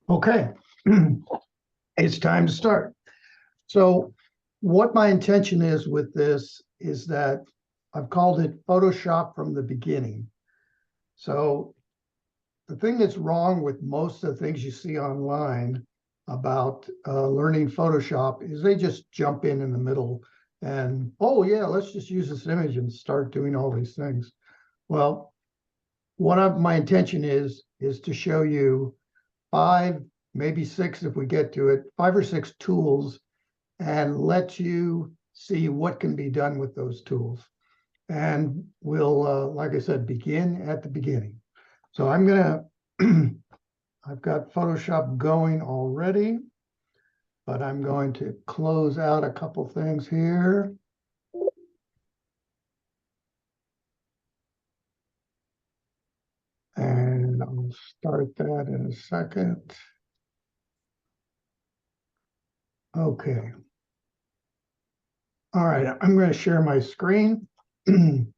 Okay, it's time to start. So what my intention is with this is that I've called it Photoshop from the beginning. So the thing that's wrong with most of the things you see online about learning Photoshop is they just jump in the middle and, oh yeah, let's just use this image and start doing all these things. Well, my intention is to show you 5, maybe 6 if we get to it, 5 or 6 tools and let you see what can be done with those tools. And we'll, like I said, begin at the beginning. So I'm gonna, I've got Photoshop going already, but I'm going to close out a couple things here. And I'll start that in a second. Okay. All right, I'm going to share my screen and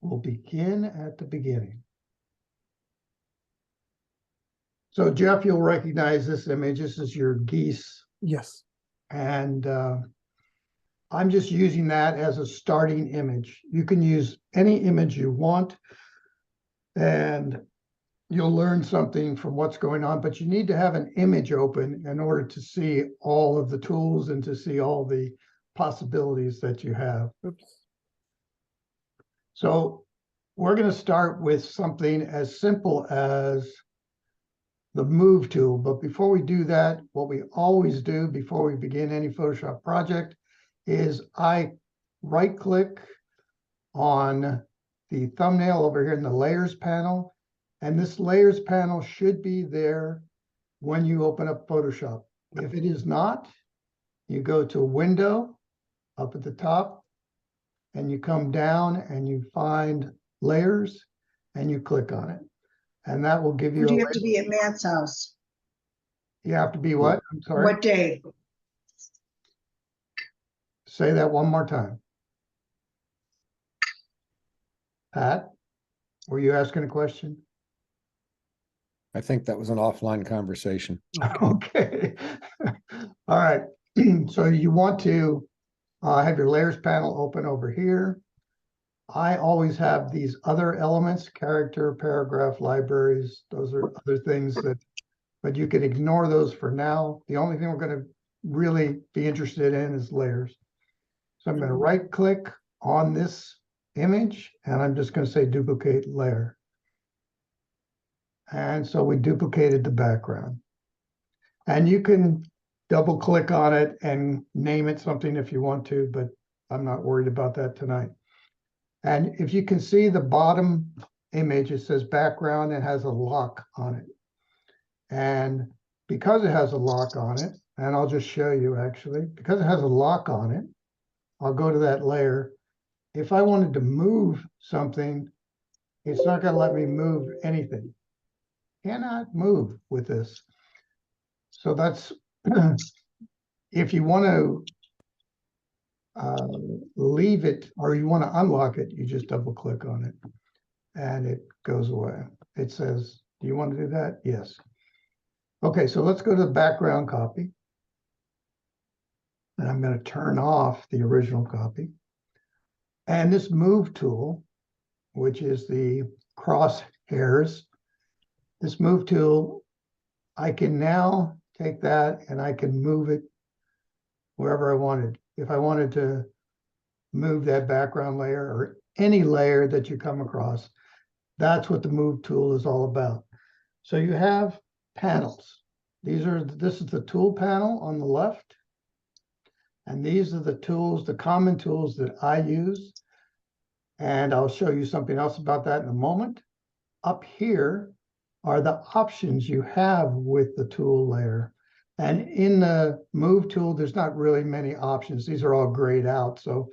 we'll begin at the beginning. So Jeff, you'll recognize this image. This is your geese. Yes. And I'm just using that as a starting image. You can use any image you want and you'll learn something from what's going on, but you need to have an image open in order to see all of the tools and to see all the possibilities that you have. Oops. So we're going to start with something as simple as the move tool. But before we do that, what we always do before we begin any Photoshop project is I right click on the thumbnail over here in the layers panel. And this layers panel should be there when you open up Photoshop. If it is not, you go to Window up at the top and you come down and you find layers and you click on it. And that will give you Do a, you have to be at Matt's house? you have to be what? I'm sorry. What day? Say that one more time. Pat, were you asking a question? I think that was an offline conversation. Okay. All right. So you want to have your layers panel open over here. I always have these other elements, character, paragraph, libraries. Those are other things that, but you can ignore those for now. The only thing we're going to really be interested in is layers. So I'm going to right click on this image and I'm just going to say duplicate layer. And so we duplicated the background. And you can double click on it and name it something if you want to, but I'm not worried about that tonight. And if you can see the bottom image, it says background and has a lock on it. And because it has a lock on it, and I'll just show you actually, because it has a lock on it, I'll go to that layer. If I wanted to move something, it's not going to let me move anything. Cannot move with this. So that's, if you want to leave it or you want to unlock it, you just double click on it and it goes away. It says, do you want to do that? Yes. Okay, so let's go to the background copy. And I'm going to turn off the original copy. And this move tool, which is the crosshairs, this move tool, I can now take that and I can move it wherever I wanted. If I wanted to move that background layer or any layer that you come across, that's what the move tool is all about. So you have panels. This is the tool panel on the left. And these are the tools, the common tools that I use. And I'll show you something else about that in a moment. Up here are the options you have with the tool layer. And in the move tool, there's not really many options. These are all grayed out. So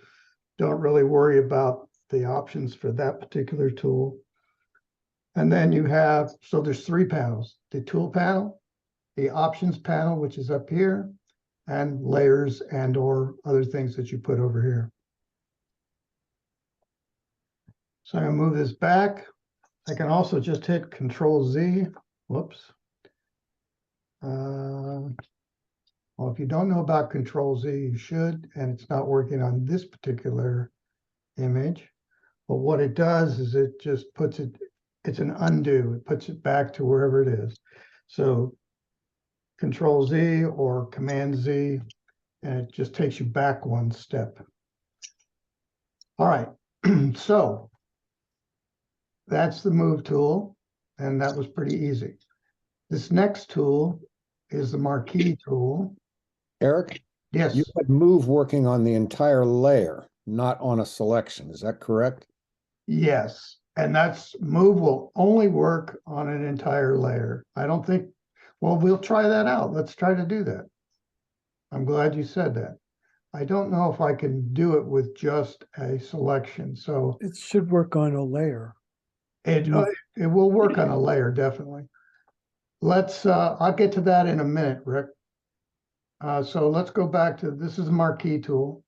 don't really worry about the options for that particular tool. And then you have, so there's 3 panels, the tool panel, the options panel, which is up here, and layers and or other things that you put over here. So I'm gonna move this back I can also just hit Control Z, whoops. Well, if you don't know about Control Z, you should, and it's not working on this particular image. But what it does is it just puts it, it's an undo, it puts it back to wherever it is. So Control Z or Command Z, and it just takes you back one step. All right, so that's the move tool, and that was pretty easy. This next tool is the marquee tool. Eric, Yes, you had move working on the entire layer, not on a selection. Is that correct? yes, and that's move will only work on an entire layer. I don't think, well, we'll try that out. Let's try to do that. I'm glad you said that. I don't know if I can do it with just a selection, so It should work on a layer. it will work on a layer, definitely. Let's, I'll get to that in a minute, Rick. So let's go back to, this is a marquee tool.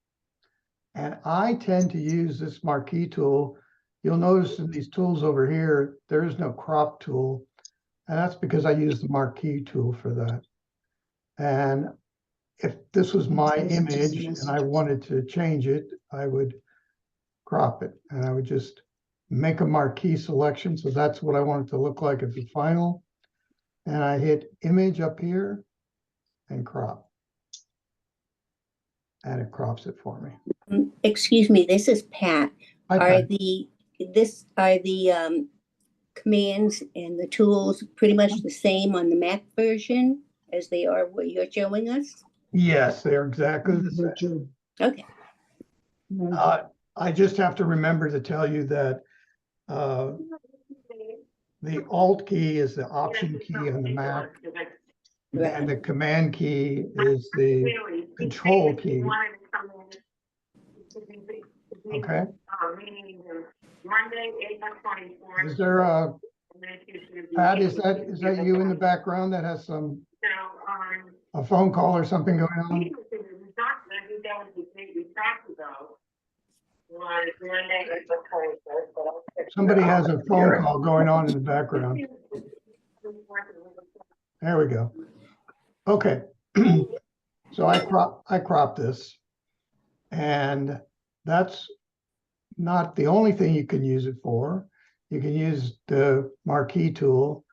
And I tend to use this marquee tool. You'll notice in these tools over here, there is no crop tool. And that's because I use the marquee tool for that. And if this was my image and I wanted to change it, I would crop it and I would just make a marquee selection. So that's what I want it to look like as the final. And I hit image up here and crop. And it crops it for me. Excuse me, this is Pat. Hi, Are Pat. the commands and the tools pretty much the same on the Mac version as they are what you're showing us? Yes, they're exactly the same. Okay. I just have to remember to tell you that the Alt key is the Option key on the Mac, and the Command key is the Control key. Okay. Is there a, Pat, is that you in the background that has a phone call or something going on? Somebody has a phone call going on in the background. There we go. Okay. So I crop this, and that's not the only thing you can use it for. You can use the marquee tool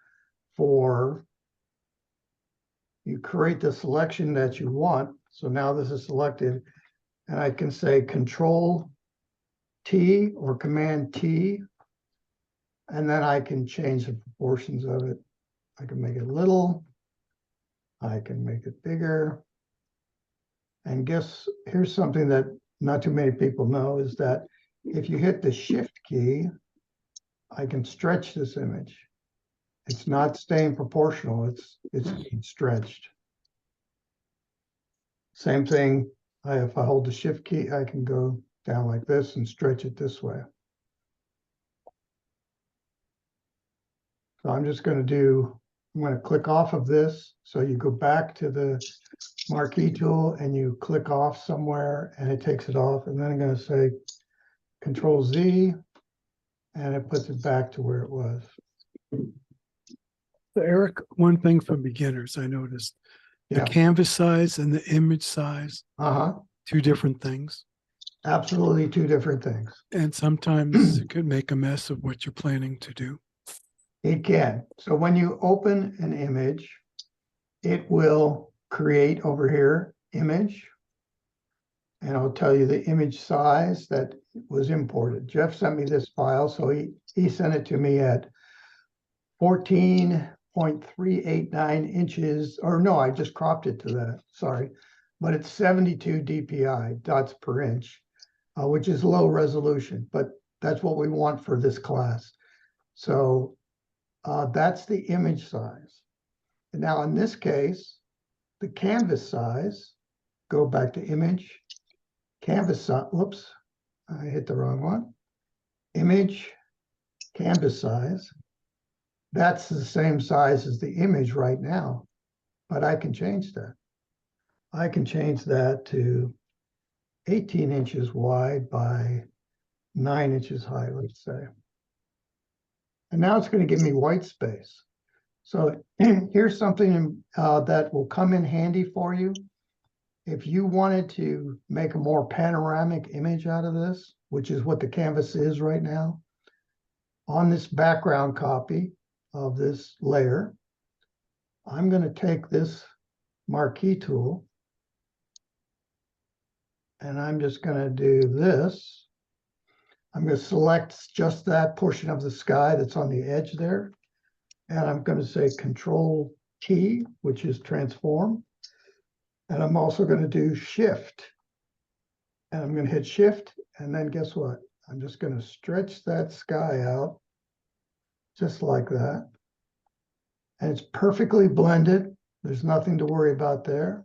for, you create the selection that you want. So now this is selected, and I can say Control T or Command T, and then I can change the proportions of it. I can make it little, I can make it bigger. And guess, here's something that not too many people know, is that if you hit the Shift key, I can stretch this image. It's not staying proportional, it's being stretched. Same thing, if I hold the Shift key, I can go down like this and stretch it this way. So I'm just going to click off of this. So you go back to the marquee tool and you click off somewhere and it takes it off. And then I'm going to say Control Z, and it puts it back to where it was. So Eric, one thing for beginners, I noticed the Yeah. canvas size and the image size, two different things. Absolutely two different things. And sometimes it could make a mess of what you're planning to do. It can. So when you open an image, it will create over here image. And I'll tell you the image size that was imported. Jeff sent me this file, so he sent it to me at 14.389 inches, or no, I just cropped it to that, sorry. But it's 72 DPI, dots per inch, which is low resolution, but that's what we want for this class. So that's the image size. And now in this case, the canvas size, go back to image, canvas size, whoops, I hit the wrong one. Image, canvas size. That's the same size as the image right now, but I can change that. I can change that to 18 inches wide by 9 inches high, let's say. And now it's going to give me white space. So here's something that will come in handy for you. If you wanted to make a more panoramic image out of this, which is what the canvas is right now, on this background copy of this layer, I'm going to take this marquee tool and I'm just going to do this. I'm going to select just that portion of the sky that's on the edge there. And I'm going to say Control T, which is transform. And I'm also going to do Shift. And I'm going to hit Shift. And then guess what? I'm just going to stretch that sky out just like that. And it's perfectly blended. There's nothing to worry about there.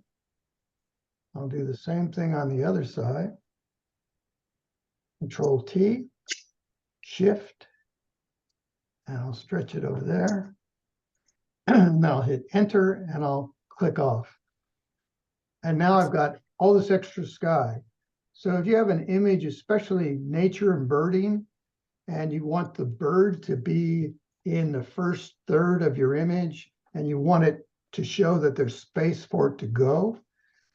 I'll do the same thing on the other side. Control T, Shift, and I'll stretch it over there. And I'll hit Enter and I'll click off. And now I've got all this extra sky. So if you have an image, especially nature and birding, and you want the bird to be in the first third of your image, and you want it to show that there's space for it to go,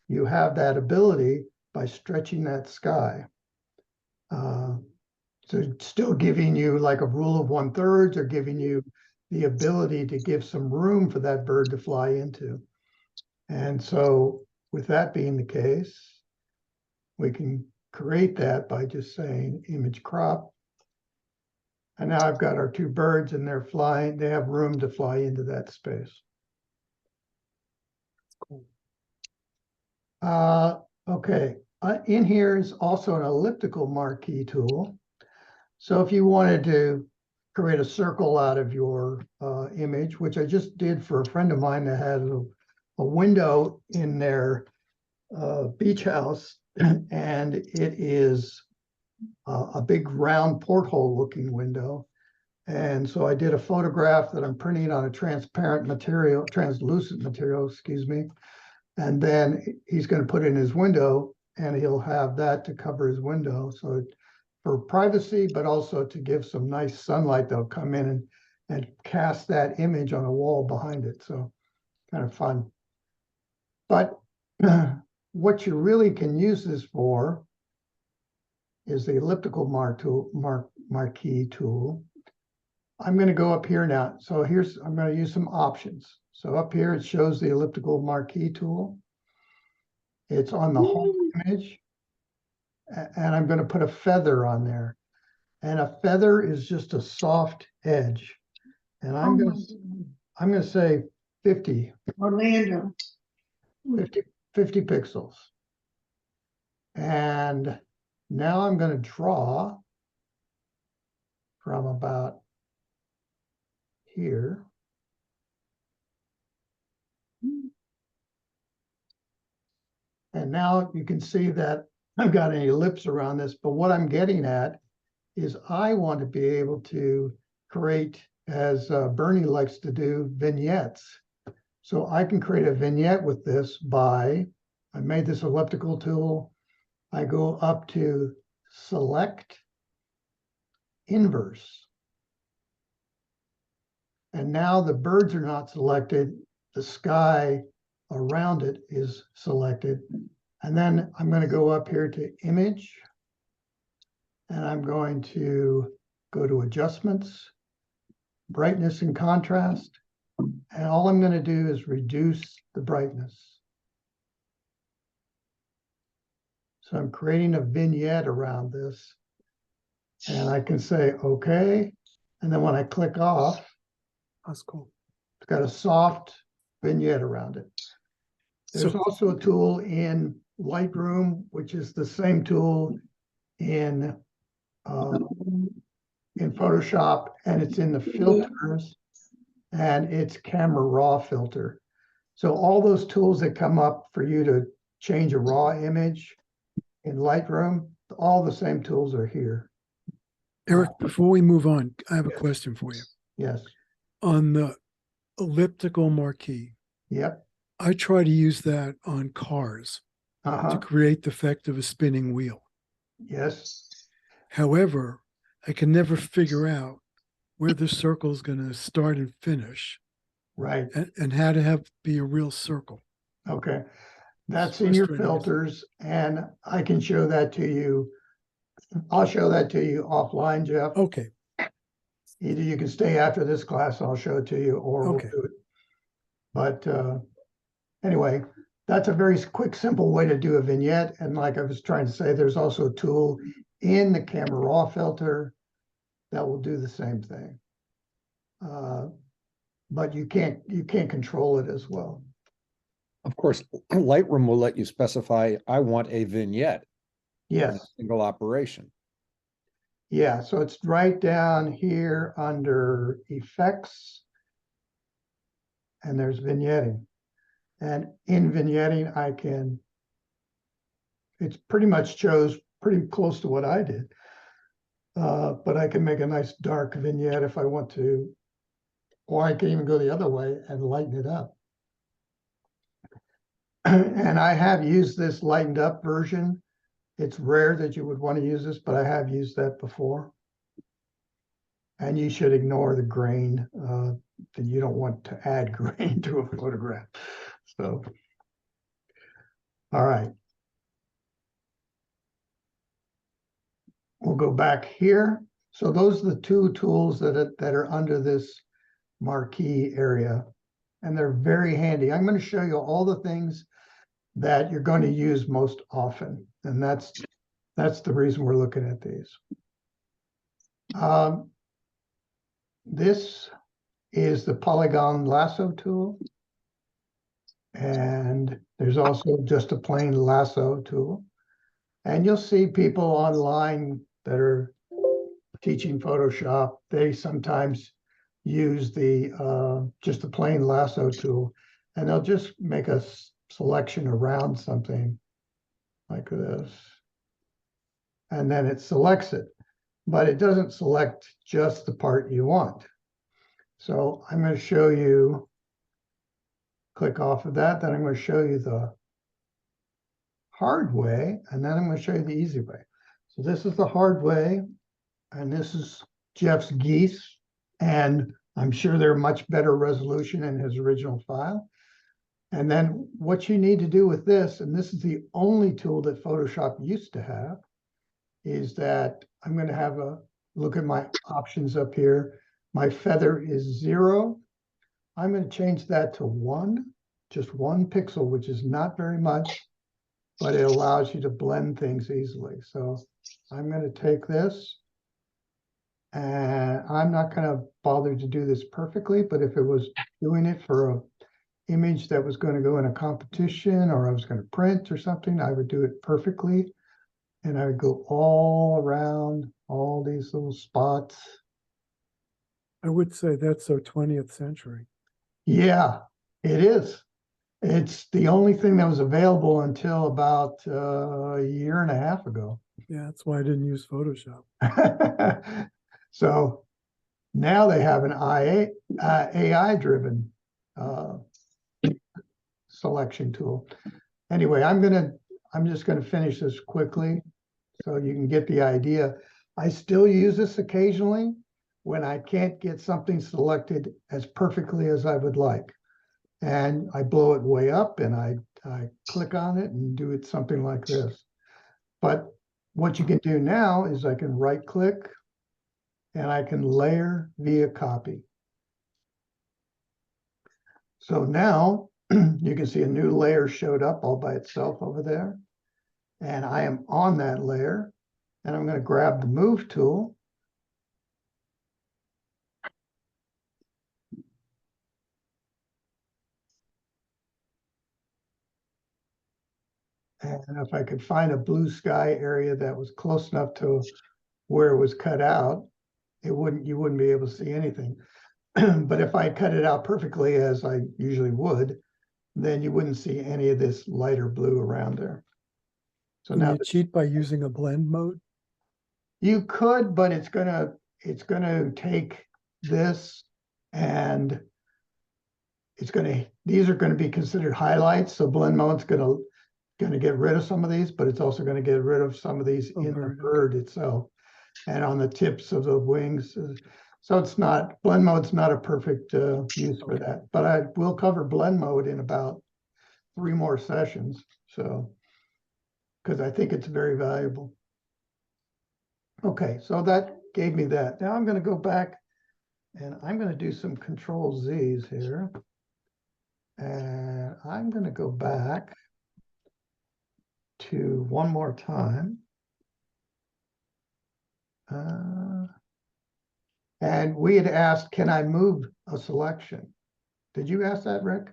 you have that ability by stretching that sky. So still giving you like a rule of 1/3 or giving you the ability to give some room for that bird to fly into. And so with that being the case, we can create that by just saying image crop. And now I've got our two birds and they're flying, they have room to fly into that space. Cool. Okay, in here is also an elliptical marquee tool. So if you wanted to create a circle out of your image, which I just did for a friend of mine that had a window in their beach house, and it is a big round porthole looking window. And so I did a photograph that I'm printing on a translucent material, excuse me. And then he's going to put it in his window and he'll have that to cover his window. So for privacy, but also to give some nice sunlight that'll come in and cast that image on a wall behind it. So kind of fun. But what you really can use this for is the elliptical marquee tool. I'm going to go up here now. So I'm going to use some options. So up here, it shows the elliptical marquee tool. It's on the whole image. And I'm going to put a feather on there. And a feather is just a soft edge. And I'm going to say 50. Orlando. 50 pixels. And now I'm going to draw from about here. And now you can see that I've got an ellipse around this, but what I'm getting at is I want to be able to create, as Bernie likes to do, vignettes. So I can create a vignette with this I made this elliptical tool. I go up to Select, Inverse. And now the birds are not selected. The sky around it is selected. And then I'm going to go up here to Image. And I'm going to go to Adjustments, Brightness and Contrast. And all I'm going to do is reduce the brightness. So I'm creating a vignette around this. And I can say, okay. And then when I click off, That's cool. it's got a soft vignette around it. There's also a tool in Lightroom, which is the same tool in Photoshop, and it's in the filters, and it's Camera Raw filter. So all those tools that come up for you to change a raw image in Lightroom, all the same tools are here. Eric, before we move on, I have a question for you. Yes. On the elliptical marquee, Yep. I try to use that on cars to create the effect of a spinning wheel. Yes. However, I can never figure out where the circle is going to start and finish, right? and how to have be a real circle. Okay. That's in your Frustrating, isn't it? filters, and I can show that to you. I'll show that to you offline, Jeff. Okay. Either you can stay after this class, I'll show it to you, or we'll Okay. do it. But anyway, that's a very quick, simple way to do a vignette. And like I was trying to say, there's also a tool in the Camera Raw filter that will do the same thing. But you can't control it as well. Of course, Lightroom will let you specify, I want a vignette in a Yes. single operation. Yeah, so it's right down here under effects. And there's vignetting. And in vignetting, it's pretty much chose pretty close to what I did. But I can make a nice dark vignette if I want to, or I can even go the other way and lighten it up. And I have used this lightened up version. It's rare that you would want to use this, but I have used that before. And you should ignore the grain. That you don't want to add grain to a photograph. So, all right. We'll go back here. So those are the two tools that are under this marquee area, and they're very handy. I'm going to show you all the things that you're going to use most often, and that's the reason we're looking at these. This is the polygon lasso tool, and there's also just a plain lasso tool. And you'll see people online that are teaching Photoshop, they sometimes use the just the plain lasso tool, and they'll just make a selection around something like this. And then it selects it, but it doesn't select just the part you want. So I'm going to show you, click off of that, then I'm going to show you the hard way, and then I'm going to show you the easy way. So this is the hard way, and this is Jeff's geese, and I'm sure they're much better resolution in his original file. And then what you need to do with this, and this is the only tool that Photoshop used to have, is that I'm going to have a look at my options up here. My feather is 0. I'm going to change that to 1, just 1 pixel, which is not very much, but it allows you to blend things easily. So I'm going to take this, and I'm not going to bother to do this perfectly, but if it was doing it for an image that was going to go in a competition, or I was going to print or something, I would do it perfectly. And I would go all around all these little spots. I would say that's so 20th century. Yeah, it is. It's the only thing that was available until about a year and a half ago. Yeah, that's why I didn't use Photoshop. So now they have an AI-driven selection tool. Anyway, I'm just gonna finish this quickly so you can get the idea. I still use this occasionally when I can't get something selected as perfectly as I would like. And I blow it way up, and I click on it and do it something like this. But what you can do now is I can right click and I can layer via copy. So now you can see a new layer showed up all by itself over there. And I am on that layer, and I'm going to grab the move tool. And if I could find a blue sky area that was close enough to where it was cut out, you wouldn't be able to see anything. But if I cut it out perfectly, as I usually would, then you wouldn't see any of this lighter blue around there. So Can now you cheat by using a blend mode? you could, but it's gonna take this, and these are gonna be considered highlights. So blend mode's gonna get rid of some of these, but it's also gonna get rid of some of these in the bird itself and on the tips of the wings. So it's not, blend mode's not a perfect use for that, but I will cover blend mode in about 3 more sessions, so. Because I think it's very valuable. Okay, so that gave me that. Now I'm gonna go back and I'm gonna do some Control Z's here. And I'm gonna go back to one more time. And we had asked, can I move a selection? Did you ask that, Rick?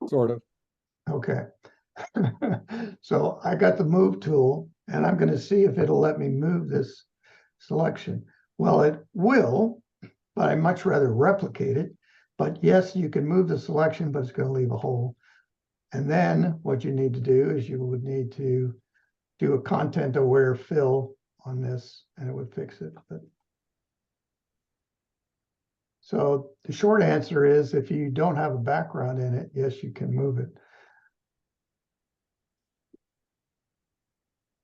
Sort of. Okay. So I got the move tool and I'm gonna see if it'll let me move this selection. Well, it will, but I'd much rather replicate it. But yes, you can move the selection, but it's gonna leave a hole. And then what you need to do is you would need to do a content aware fill on this and it would fix it. But so the short answer is if you don't have a background in it, yes, you can move it.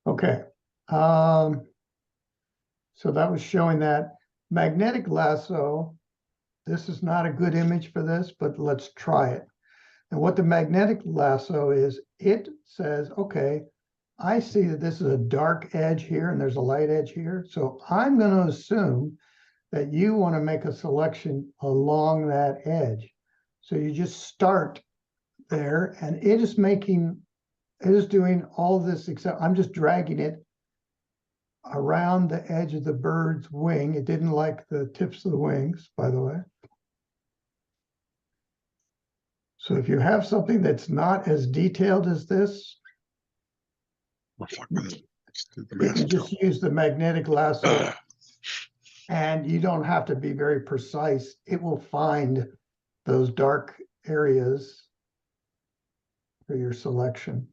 Okay. So that was showing that magnetic lasso. This is not a good image for this, but let's try it. And what the magnetic lasso is, it says, okay, I see that this is a dark edge here and there's a light edge here. So I'm going to assume that you want to make a selection along that edge. So you just start there and it is doing all this, except I'm just dragging it around the edge of the bird's wing. It didn't like the tips of the wings, by the way. So if you have something that's not as detailed as this, you can just use the magnetic lasso and you don't have to be very precise. It will find those dark areas for your selection.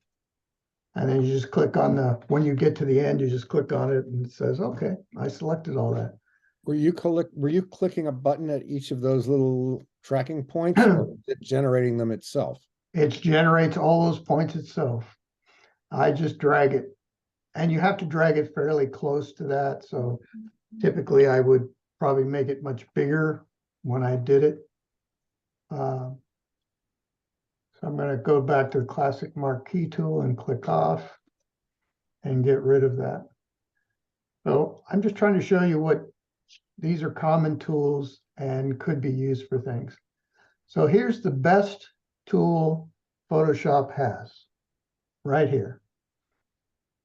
And then you just click on when you get to the end, you just click on it and it says, okay, I selected all that. Were you clicking a button at each of those little tracking points or was it generating them itself? It generates all those points itself. I just drag it. And you have to drag it fairly close to that. So typically I would probably make it much bigger when I did it. So I'm going to go back to the classic marquee tool and click off and get rid of that. So I'm just trying to show you what these are common tools and could be used for things. So here's the best tool Photoshop has right here.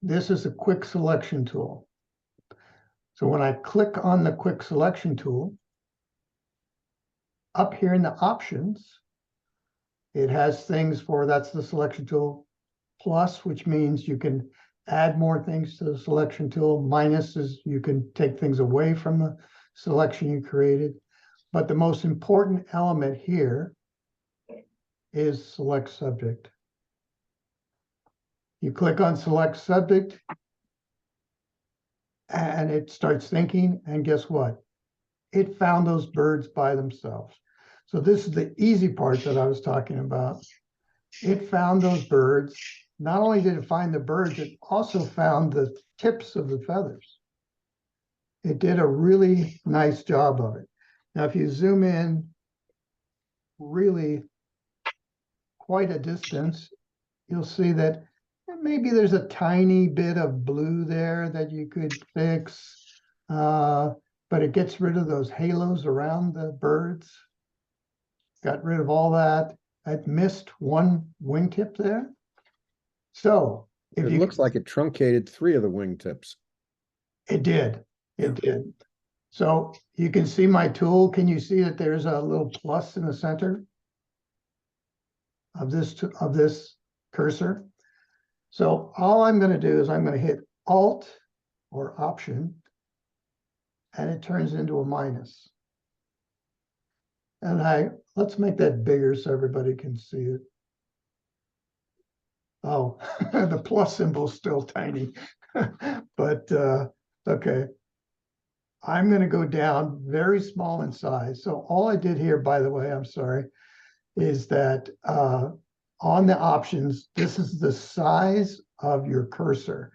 This is a quick selection tool. So when I click on the quick selection tool, up here in the options, it has things for, that's the selection tool, plus, which means you can add more things to the selection tool. Minus is you can take things away from the selection you created. But the most important element here is select subject. You click on select subject and it starts thinking, and guess what? It found those birds by themselves. So this is the easy part that I was talking about. It found those birds. Not only did it find the birds, it also found the tips of the feathers. It did a really nice job of it. Now, if you zoom in really quite a distance, you'll see that maybe there's a tiny bit of blue there that you could fix, but it gets rid of those halos around the birds. Got rid of all that. It missed one wingtip there. So if It you looks like it truncated 3 of the wingtips. It did. It did. So you can see my tool. Can you see that there's a little plus in the center of this cursor? So all I'm going to do is I'm going to hit Alt or Option, and it turns into a minus. And let's make that bigger so everybody can see it. Oh, the plus symbol's still tiny, but okay. I'm going to go down very small in size. So all I did here, by the way, I'm sorry, is that on the options, this is the size of your cursor.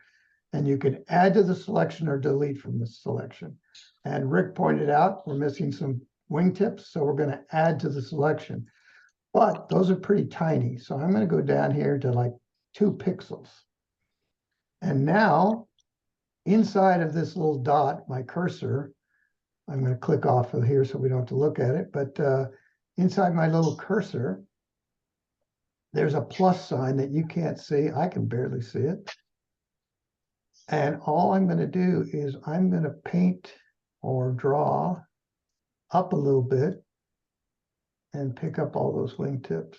And you can add to the selection or delete from the selection. And Rick pointed out, we're missing some wingtips, so we're gonna add to the selection. But those are pretty tiny, so I'm gonna go down here to like 2 pixels. And now, inside of this little dot, my cursor, I'm gonna click off of here so we don't have to look at it, but inside my little cursor, there's a plus sign that you can't see. I can barely see it. And all I'm gonna do is I'm gonna paint or draw up a little bit and pick up all those wingtips.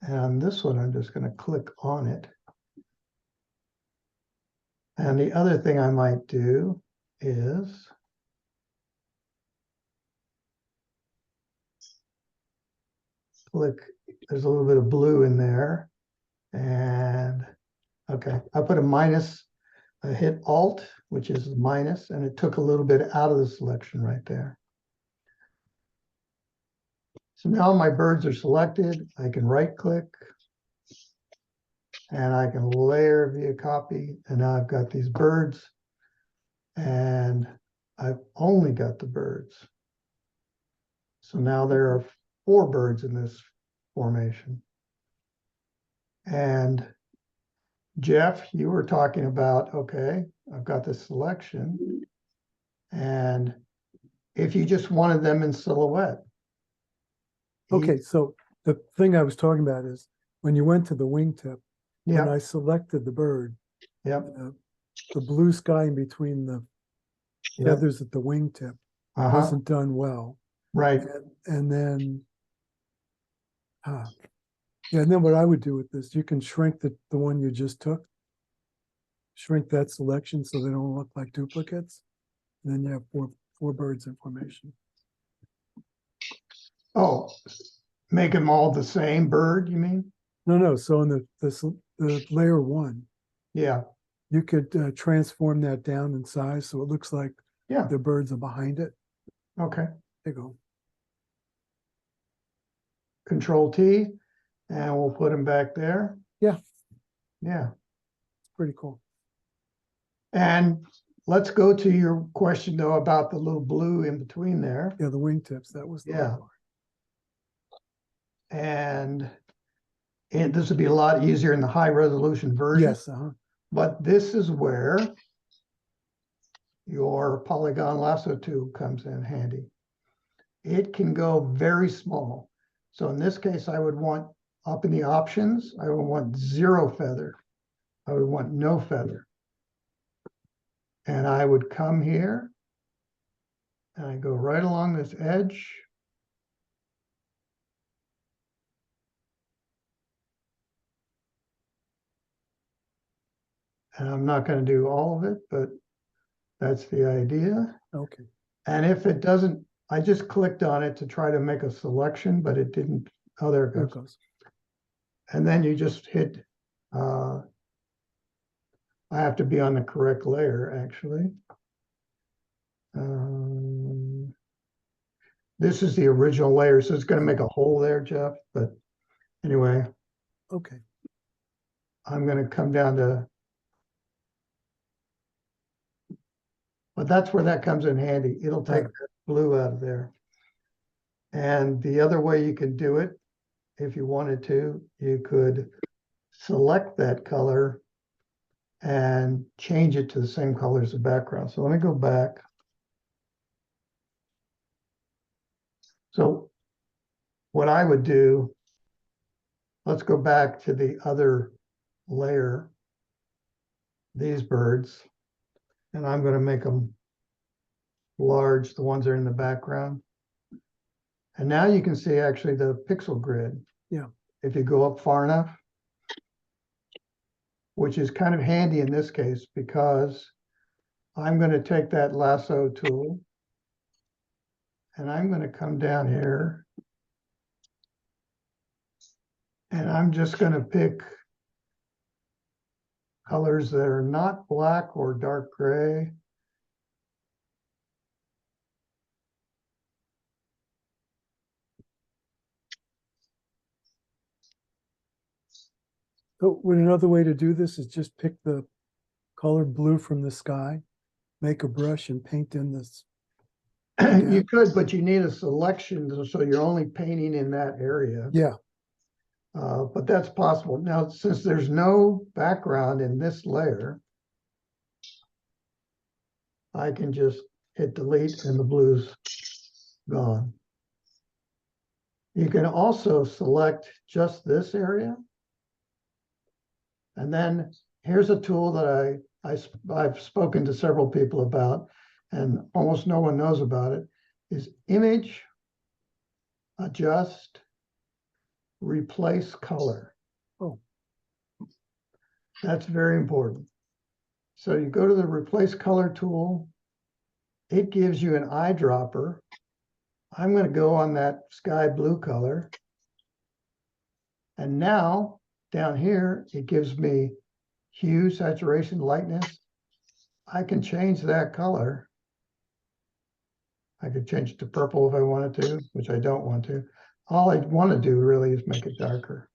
And on this one, I'm just gonna click on it. And the other thing I might do is click, there's a little bit of blue in there. And okay, I put a minus, I hit Alt, which is minus, and it took a little bit out of the selection right there. So now my birds are selected. I can right click and I can layer via copy. And now I've got these birds and I've only got the birds. So now there are 4 birds in this formation. And Jeff, you were talking about, okay, I've got this selection. And if you just wanted them in silhouette. Okay, so the thing I was talking about is when you went to the wingtip, when Yeah, I selected the bird, yep, the blue sky in between the yep, feathers at the wingtip wasn't done well. right. And then, yeah, and then what I would do with this, you can shrink the one you just took, shrink that selection so they don't look like duplicates. And then you have four birds in formation. Oh, make them all the same bird, you mean? No. So in the layer 1, Yeah, you could transform that down in size so it looks like yeah, the birds are behind it. okay. There you go. Control T, and we'll put them back there. Yeah. Yeah, It's pretty cool. and let's go to your question though about the little blue in between there. Yeah, the wingtips, that was the Yeah. hard part. And this would be a lot easier in the high resolution version. Yes, But this is where your polygon lasso tool comes in handy. It can go very small. So in this case, I would want up in the options, I would want 0 feather. I would want no feather. And I would come here and I go right along this edge. And I'm not going to do all of it, but that's the idea. okay. And if it doesn't, I just clicked on it to try to make a selection, but it didn't. Oh, there it There it goes. goes. And then you just hit, I have to be on the correct layer, actually. This is the original layer, so it's going to make a hole there, Jeff. But anyway, Okay. I'm going to come down to, but that's where that comes in handy. It'll take Right. the blue out of there. And the other way you can do it, if you wanted to, you could select that color and change it to the same color as the background. So let me go back. So what I would do, let's go back to the other layer, these birds, and I'm going to make them large, the ones that are in the background. And now you can see actually the pixel grid. Yeah. If you go up far enough, which is kind of handy in this case because I'm going to take that lasso tool and I'm going to come down here and I'm just going to pick colors that are not black or dark gray. So would another way to do this is just pick the color blue from the sky, make a brush and paint in this. You could, but you need a selection, so you're only painting in that area. Yeah, But that's possible. Now, since there's no background in this layer, I can just hit delete and the blue's gone. You can also select just this area. And then here's a tool that I've spoken to several people about, and almost no one knows about it, is image, adjust, replace color. Oh. That's very important. So you go to the replace color tool. It gives you an eyedropper. I'm going to go on that sky blue color. And now down here, it gives me hue, saturation, lightness. I can change that color. I could change it to purple if I wanted to, which I don't want to. All I want to do really is make it darker.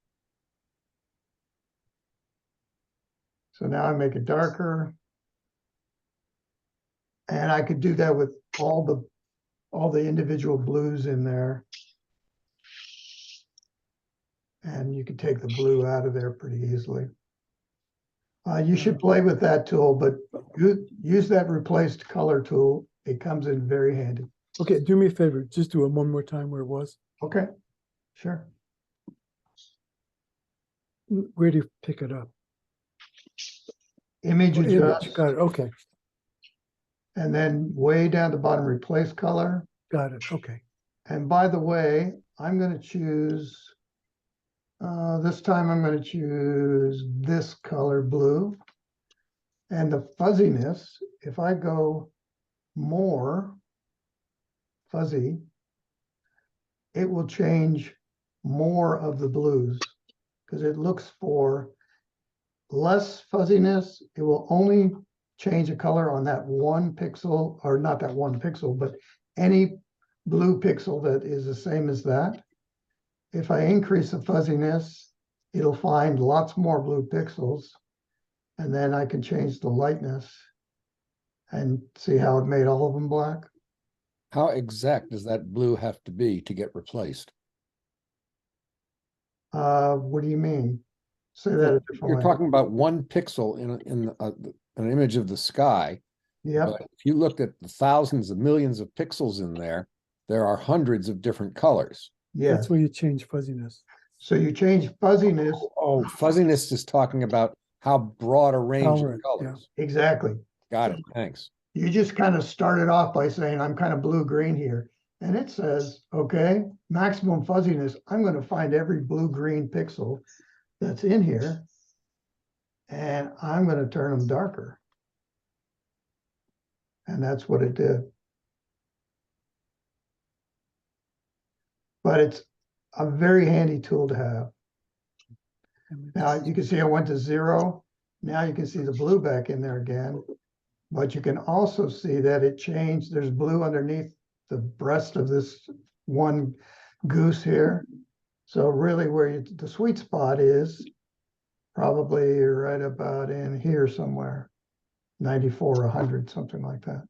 So now I make it darker. And I could do that with all the individual blues in there. And you could take the blue out of there pretty easily. You should play with that tool, but use that replaced color tool. It comes in very handy. okay, do me a favor, just do it one more time where it was. Okay, sure. Where do you pick it up? Image Oh, image, adjust, got it, okay, and then way down the bottom, replace color. got it, okay. And by the way, I'm going to choose, this time I'm going to choose this color blue. And the fuzziness, if I go more fuzzy, it will change more of the blues because it looks for less fuzziness. It will only change a color on that one pixel, or not that one pixel, but any blue pixel that is the same as that. If I increase the fuzziness, it'll find lots more blue pixels. And then I can change the lightness and see how it made all of them black. How exact does that blue have to be to get replaced? What do you mean? Say that a different You're way. talking about one pixel in an image of the sky. Yep, But if you looked at the thousands of millions of pixels in there, there are hundreds of different colors. yes. That's where you change fuzziness. So you change fuzziness, Oh, fuzziness is talking about how broad a range Tolerant, of yeah. colors. exactly. Got it, thanks. You just kind of started off by saying, I'm kind of blue-green here. And it says, okay, maximum fuzziness, I'm going to find every blue-green pixel that's in here. And I'm going to turn them darker. And that's what it did. But it's a very handy tool to have. Now you can see I went to 0. Now you can see the blue back in there again. But you can also see that it changed. There's blue underneath the breast of this one goose here. So really where the sweet spot is probably right about in here somewhere, 94, 100, something like that.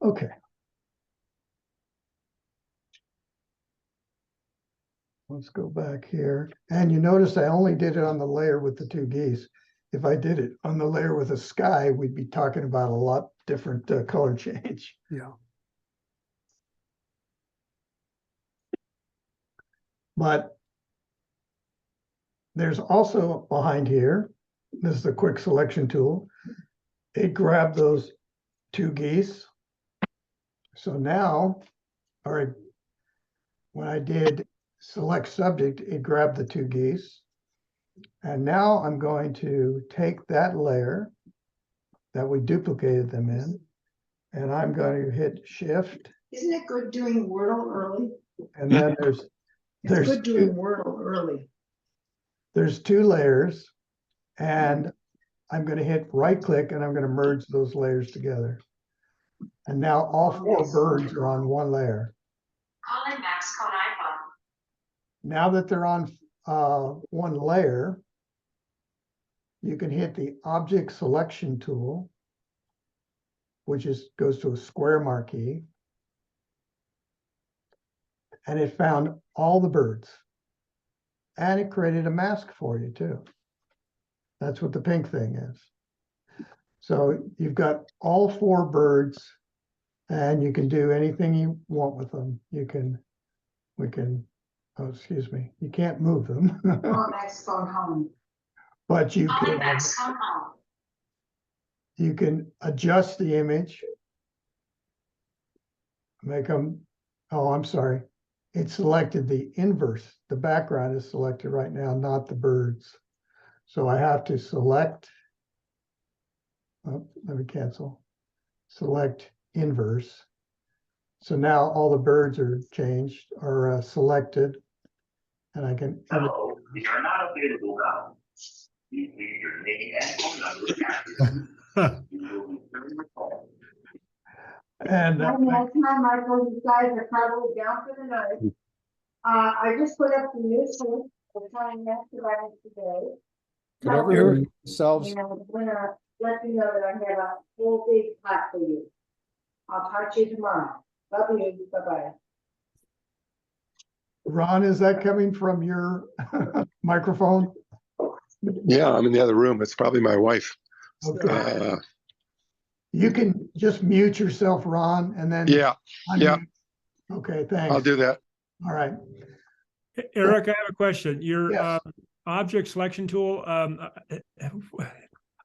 Okay. Let's go back here. And you notice I only did it on the layer with the 2 geese. If I did it on the layer with a sky, we'd be talking about a lot different color change. Yeah, But there's also behind here, this is the quick selection tool. It grabbed those 2 geese. So now, all right, when I did select subject, it grabbed the 2 geese. And now I'm going to take that layer that we duplicated them in, and I'm going to hit Shift. Isn't it good doing Wordle early? And then there's It's good doing Wordle early. there's 2 layers, and I'm going to hit right click and I'm going to merge those layers together. And now all 4 birds are on one layer. Calling Max Code iPhone. Now that they're on one layer, you can hit the object selection tool, which goes to a square marquee. And it found all the birds. And it created a mask for you too. That's what the pink thing is. So you've got all 4 birds and you can do anything you want with them. Oh, excuse me, you can't move them. Oh, Max phone home. But you Calling can, Max phone home. you can adjust the image. Make them, oh, I'm sorry. It selected the inverse. The background is selected right now, not the birds. So I have to select, oh, let me cancel. Select inverse. So now all the birds are changed, are selected. And I can, Hello, we are not available now. Please leave your name and phone number after. You will return the call. and Hi, Max. Hi, Michael. You guys are probably down for the night. I just put up the new list for telling Max about it today. Could everyone themselves, And I'm gonna let you know that I have a full big pot for you. I'll talk to you tomorrow. Love you. Bye-bye. Ron, is that coming from your microphone? Yeah, I'm in the other room. It's probably my wife. Okay. Uh, You can just mute yourself, Ron, and then. yeah, yeah. unmute. Okay, thanks. I'll do that. All right. Eric, I have a question. Your Yes. object selection tool,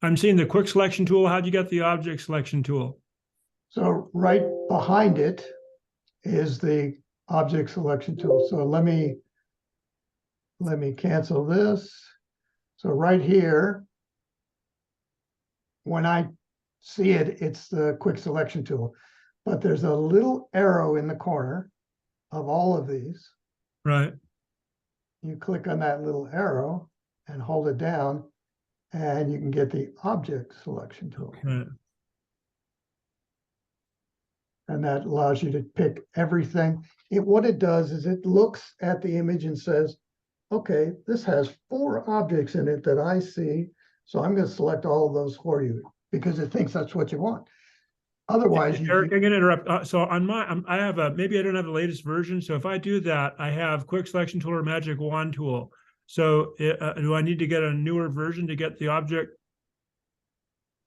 I'm seeing the quick selection tool. How'd you get the object selection tool? So right behind it is the object selection tool. So let me cancel this. So right here, when I see it, it's the quick selection tool. But there's a little arrow in the corner of all of these. Right. You click on that little arrow and hold it down, and you can get the object selection tool. Right. And that allows you to pick everything. What it does is it looks at the image and says, okay, this has 4 objects in it that I see, so I'm going to select all of those for you because it thinks that's what you want. Otherwise, Eric, I'm gonna interrupt. So on my, I have maybe I don't have the latest version. So if I do that, I have quick selection tool or magic wand tool. So do I need to get a newer version to get the object?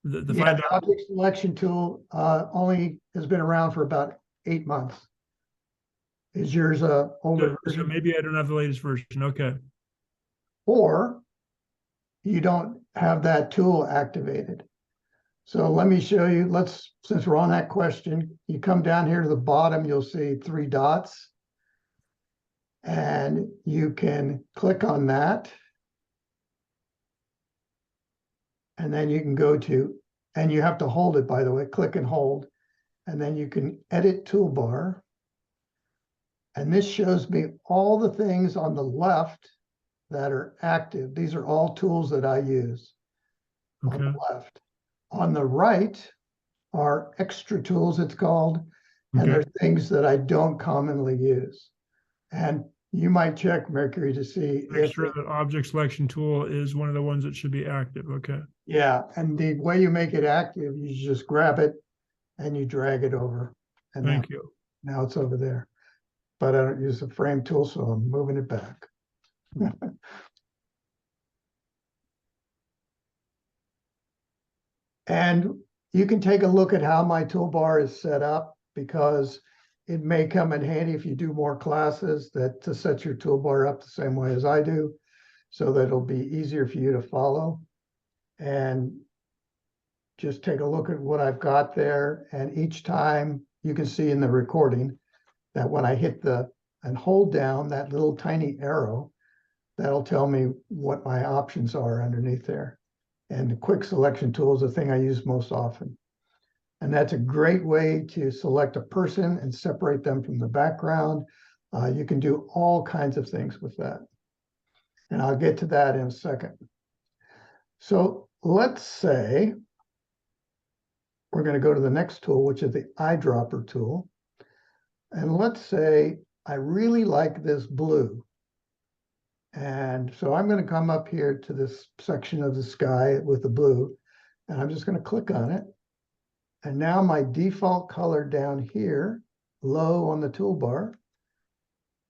The yeah, the object selection tool only has been around for about 8 months. Is yours a older so version? maybe I don't have the latest version. Okay. Or you don't have that tool activated. So let me show you, since we're on that question, you come down here to the bottom, you'll see 3 dots. And you can click on that. And then you can go to, and you have to hold it, by the way, click and hold. And then you can edit toolbar. And this shows me all the things on the left that are active. These are all tools that I use on the left. On the right are extra tools, it's called, and they're things that I don't commonly use. And you might check Mercury to see Make if sure that object selection tool is one of the ones that should be active. Okay. yeah, and the way you make it active, you just grab it and you drag it over. And Thank you. now it's over there. But I don't use the frame tool, so I'm moving it back. And you can take a look at how my toolbar is set up because it may come in handy if you do more classes to set your toolbar up the same way as I do, so that it'll be easier for you to follow. And just take a look at what I've got there. And each time you can see in the recording that when I hit and hold down that little tiny arrow, that'll tell me what my options are underneath there. And the quick selection tool is the thing I use most often. And that's a great way to select a person and separate them from the background. You can do all kinds of things with that. And I'll get to that in a second. So let's say we're going to go to the next tool, which is the eyedropper tool. And let's say I really like this blue. And so I'm gonna come up here to this section of the sky with the blue, and I'm just gonna click on it. And now my default color down here, low on the toolbar,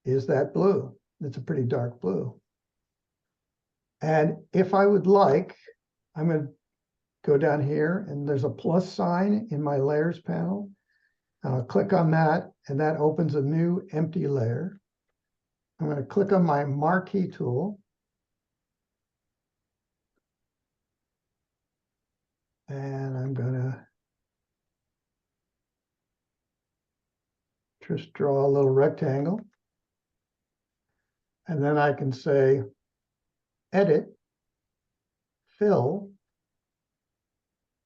is that blue. It's a pretty dark blue. And if I would like, I'm gonna go down here and there's a plus sign in my layers panel. And I'll click on that and that opens a new empty layer. I'm gonna click on my marquee tool. And I'm gonna just draw a little rectangle. And then I can say, edit, fill.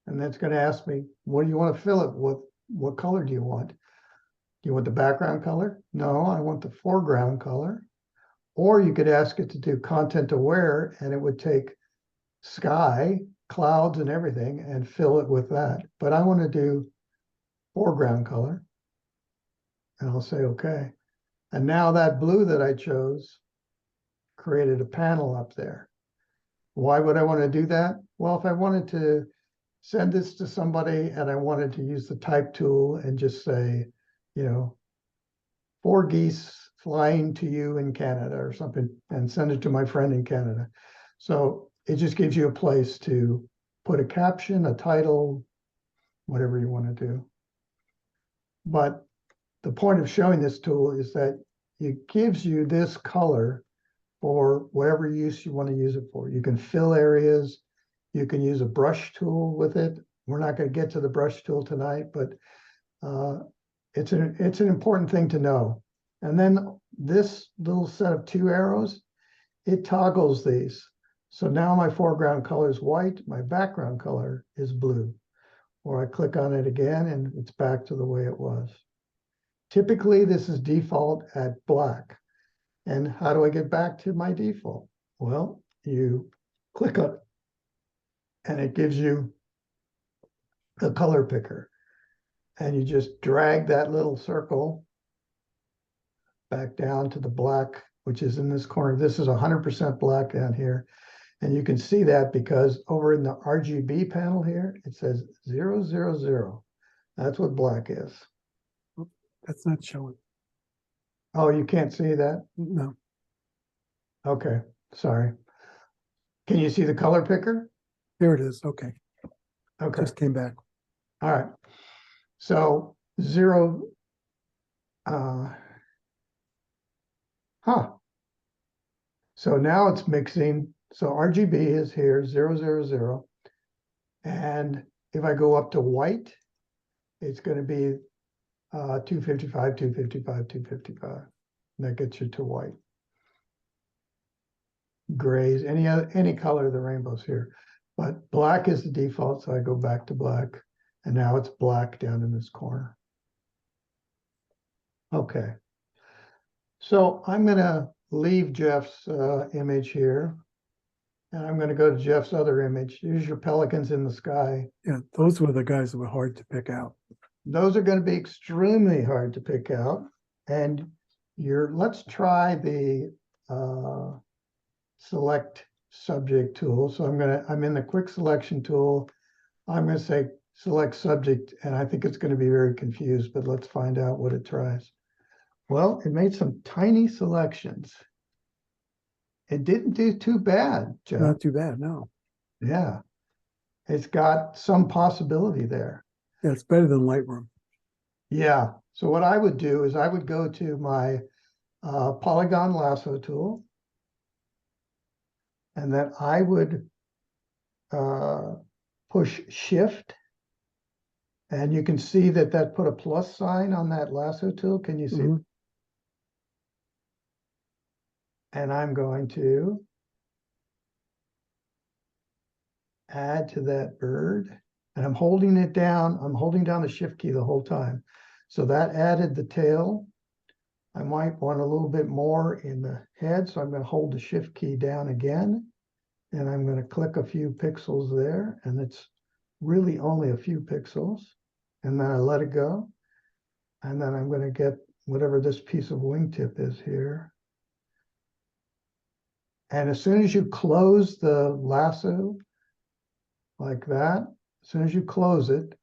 And that's gonna ask me, what do you want to fill it with? What color do you want? Do you want the background color? No, I want the foreground color. Or you could ask it to do content aware and it would take sky, clouds and everything and fill it with that. But I want to do foreground color. And I'll say, okay. And now that blue that I chose created a panel up there. Why would I want to do that? Well, if I wanted to send this to somebody and I wanted to use the type tool and just say, you know, 4 geese flying to you in Canada or something and send it to my friend in Canada. So it just gives you a place to put a caption, a title, whatever you want to do. But the point of showing this tool is that it gives you this color for whatever use you want to use it for. You can fill areas. You can use a brush tool with it. We're not going to get to the brush tool tonight, but it's an important thing to know. And then this little set of 2 arrows, it toggles these. So now my foreground color is white, my background color is blue. Or I click on it again and it's back to the way it was. Typically, this is default at black. And how do I get back to my default? Well, you click on it and it gives you the color picker. And you just drag that little circle back down to the black, which is in this corner. This is 100% black down here. And you can see that because over in the RGB panel here, it says 000. That's what black is. That's not showing. Oh, you can't see that? No, Okay, sorry. Can you see the color picker? there it is. Okay, Okay, just came back. all right. So 0, So now it's mixing. So RGB is here, 000. And if I go up to white, it's going to be 255, 255, 255. And that gets you to white. Grays, any color of the rainbow's here. But black is the default, so I go back to black. And now it's black down in this corner. Okay. So I'm going to leave Jeff's image here. And I'm going to go to Jeff's other image. Here's your pelicans in the sky. Yeah, those were the guys that were hard to pick out. Those are going to be extremely hard to pick out. And let's try the select subject tool. So I'm in the quick selection tool. I'm going to say select subject, and I think it's going to be very confused, but let's find out what it tries. Well, it made some tiny selections. It didn't do too bad, Jeff. Not too bad, no. Yeah. It's got some possibility there. Yeah, it's better than Lightroom. Yeah. So what I would do is I would go to my polygon lasso tool. And then I would push shift. And you can see that put a plus sign on that lasso tool. Can you see? Mhm. And I'm going to add to that bird. And I'm holding it down. I'm holding down the shift key the whole time. So that added the tail. I might want a little bit more in the head. So I'm going to hold the shift key down again. And I'm going to click a few pixels there. And it's really only a few pixels. And then I let it go. And then I'm going to get whatever this piece of wingtip is here. And as soon as you close the lasso, like that, as soon as you close it,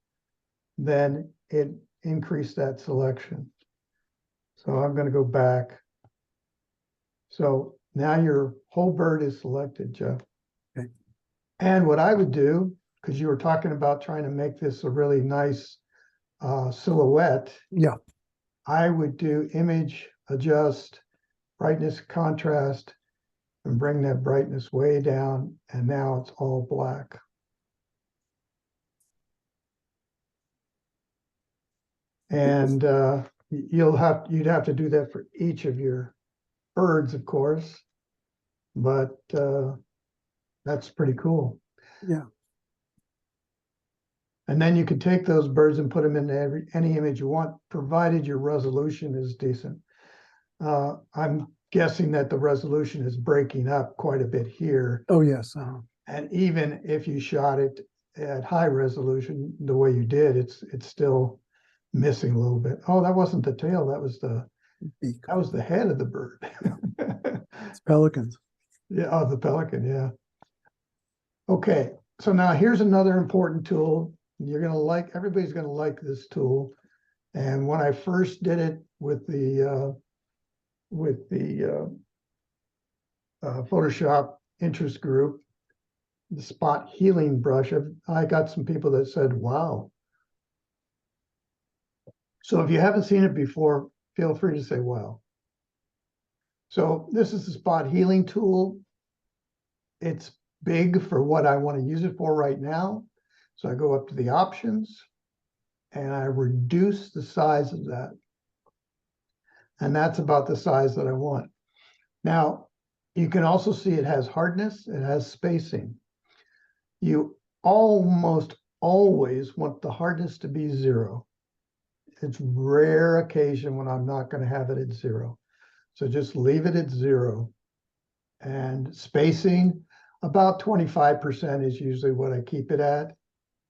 then it increased that selection. So I'm gonna go back. So now your whole bird is selected, Jeff. Okay. And what I would do, because you were talking about trying to make this a really nice silhouette, Yeah, I would do image, adjust, brightness, contrast, and bring that brightness way down, and now it's all black. And you'd have to do that for each of your birds, of course, but that's pretty cool. yeah. And then you can take those birds and put them into any image you want, provided your resolution is decent. I'm guessing that the resolution is breaking up quite a bit here. Oh, yes. And even if you shot it at high resolution, the way you did, it's still missing a little bit. Oh, that wasn't the tail, that was Beak. the head of the bird. It's pelicans. Yeah, oh, the pelican, yeah. Okay, so now here's another important tool. Everybody's gonna like this tool. And when I first did it with the Photoshop interest group, the spot healing brush, I got some people that said, wow. So if you haven't seen it before, feel free to say wow. So this is the spot healing tool. It's big for what I want to use it for right now. So I go up to the options and I reduce the size of that. And that's about the size that I want. Now, you can also see it has hardness, it has spacing. You almost always want the hardness to be 0. It's rare occasion when I'm not going to have it at 0. So just leave it at 0. And spacing, about 25% is usually what I keep it at.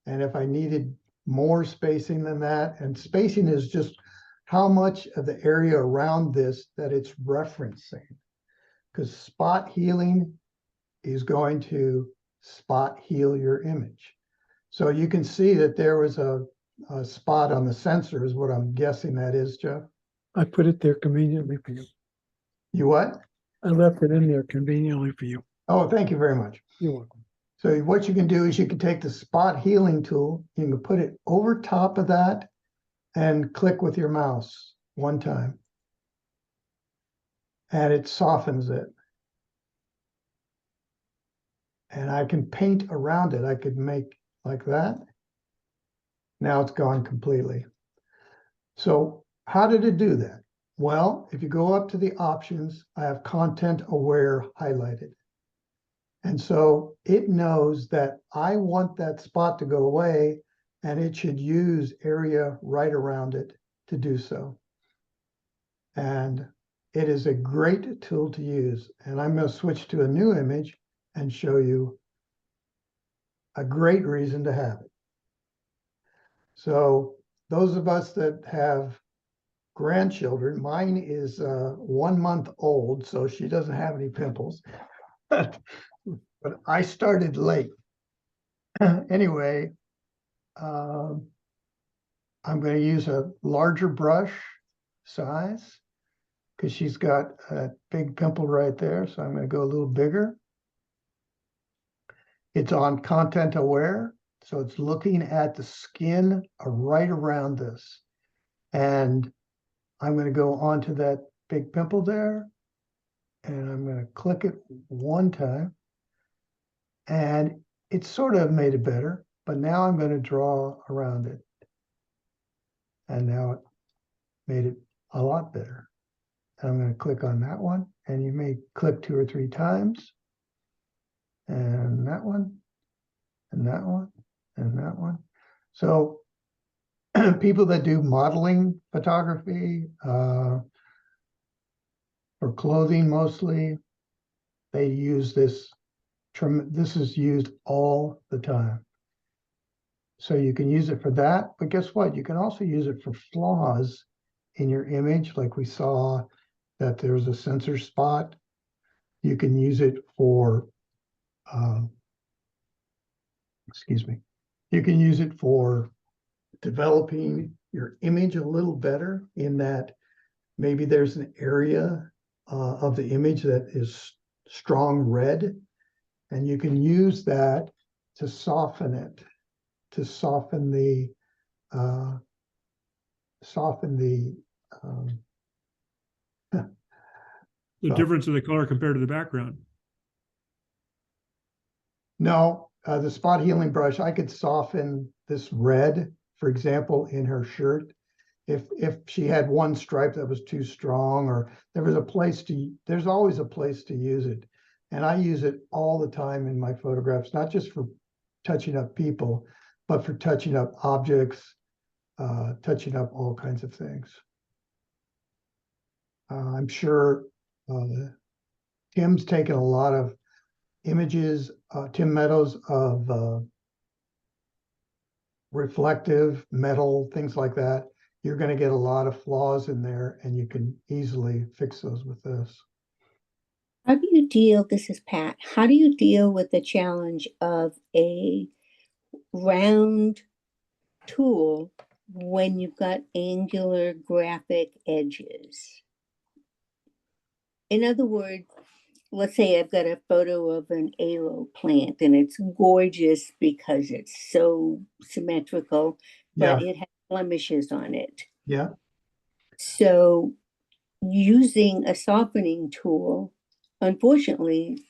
And if I needed more spacing than that, and spacing is just how much of the area around this that it's referencing. Because spot healing is going to spot heal your image. So you can see that there was a spot on the sensor is what I'm guessing that is, Jeff. I put it there conveniently for you. You what? I left it in there conveniently for you. Oh, thank you very much. You're welcome. So what you can do is you can take the spot healing tool, you can put it over top of that and click with your mouse one time. And it softens it. And I can paint around it. I could make like that. Now it's gone completely. So how did it do that? Well, if you go up to the options, I have content aware highlighted. And so it knows that I want that spot to go away and it should use area right around it to do so. And it is a great tool to use. And I'm going to switch to a new image and show you a great reason to have it. So those of us that have grandchildren, mine is 1 month old, so she doesn't have any pimples. But I started late. Anyway, I'm going to use a larger brush size because she's got a big pimple right there. So I'm going to go a little bigger. It's on content aware. So it's looking at the skin right around this. And I'm going to go onto that big pimple there. And I'm going to click it one time. And it sort of made it better, but now I'm going to draw around it. And now it made it a lot better. And I'm going to click on that one, and you may click 2 or 3 times. And that one, and that one, and that one. So people that do modeling photography, for clothing mostly, they use this. This is used all the time. So you can use it for that, but guess what? You can also use it for flaws in your image, like we saw that there's a sensor spot. You can use it for, excuse me, you can use it for developing your image a little better in that maybe there's an area of the image that is strong red, and you can use that to soften it, to soften the um, The So- difference of the color compared to the background. no, the spot healing brush, I could soften this red, for example, in her shirt. If she had one stripe that was too strong, or there was a place there's always a place to use it. And I use it all the time in my photographs, not just for touching up people, but for touching up objects, touching up all kinds of things. I'm sure Tim's taken a lot of images, Tim Meadows, of reflective metal, things like that. You're going to get a lot of flaws in there, and you can easily fix those with this. How do you deal, this is Pat, how do you deal with the challenge of a round tool when you've got angular graphic edges? In other words, let's say I've got a photo of an aloe plant and it's gorgeous because it's so symmetrical, Yeah, but it has blemishes on it. yeah. So using a softening tool, unfortunately,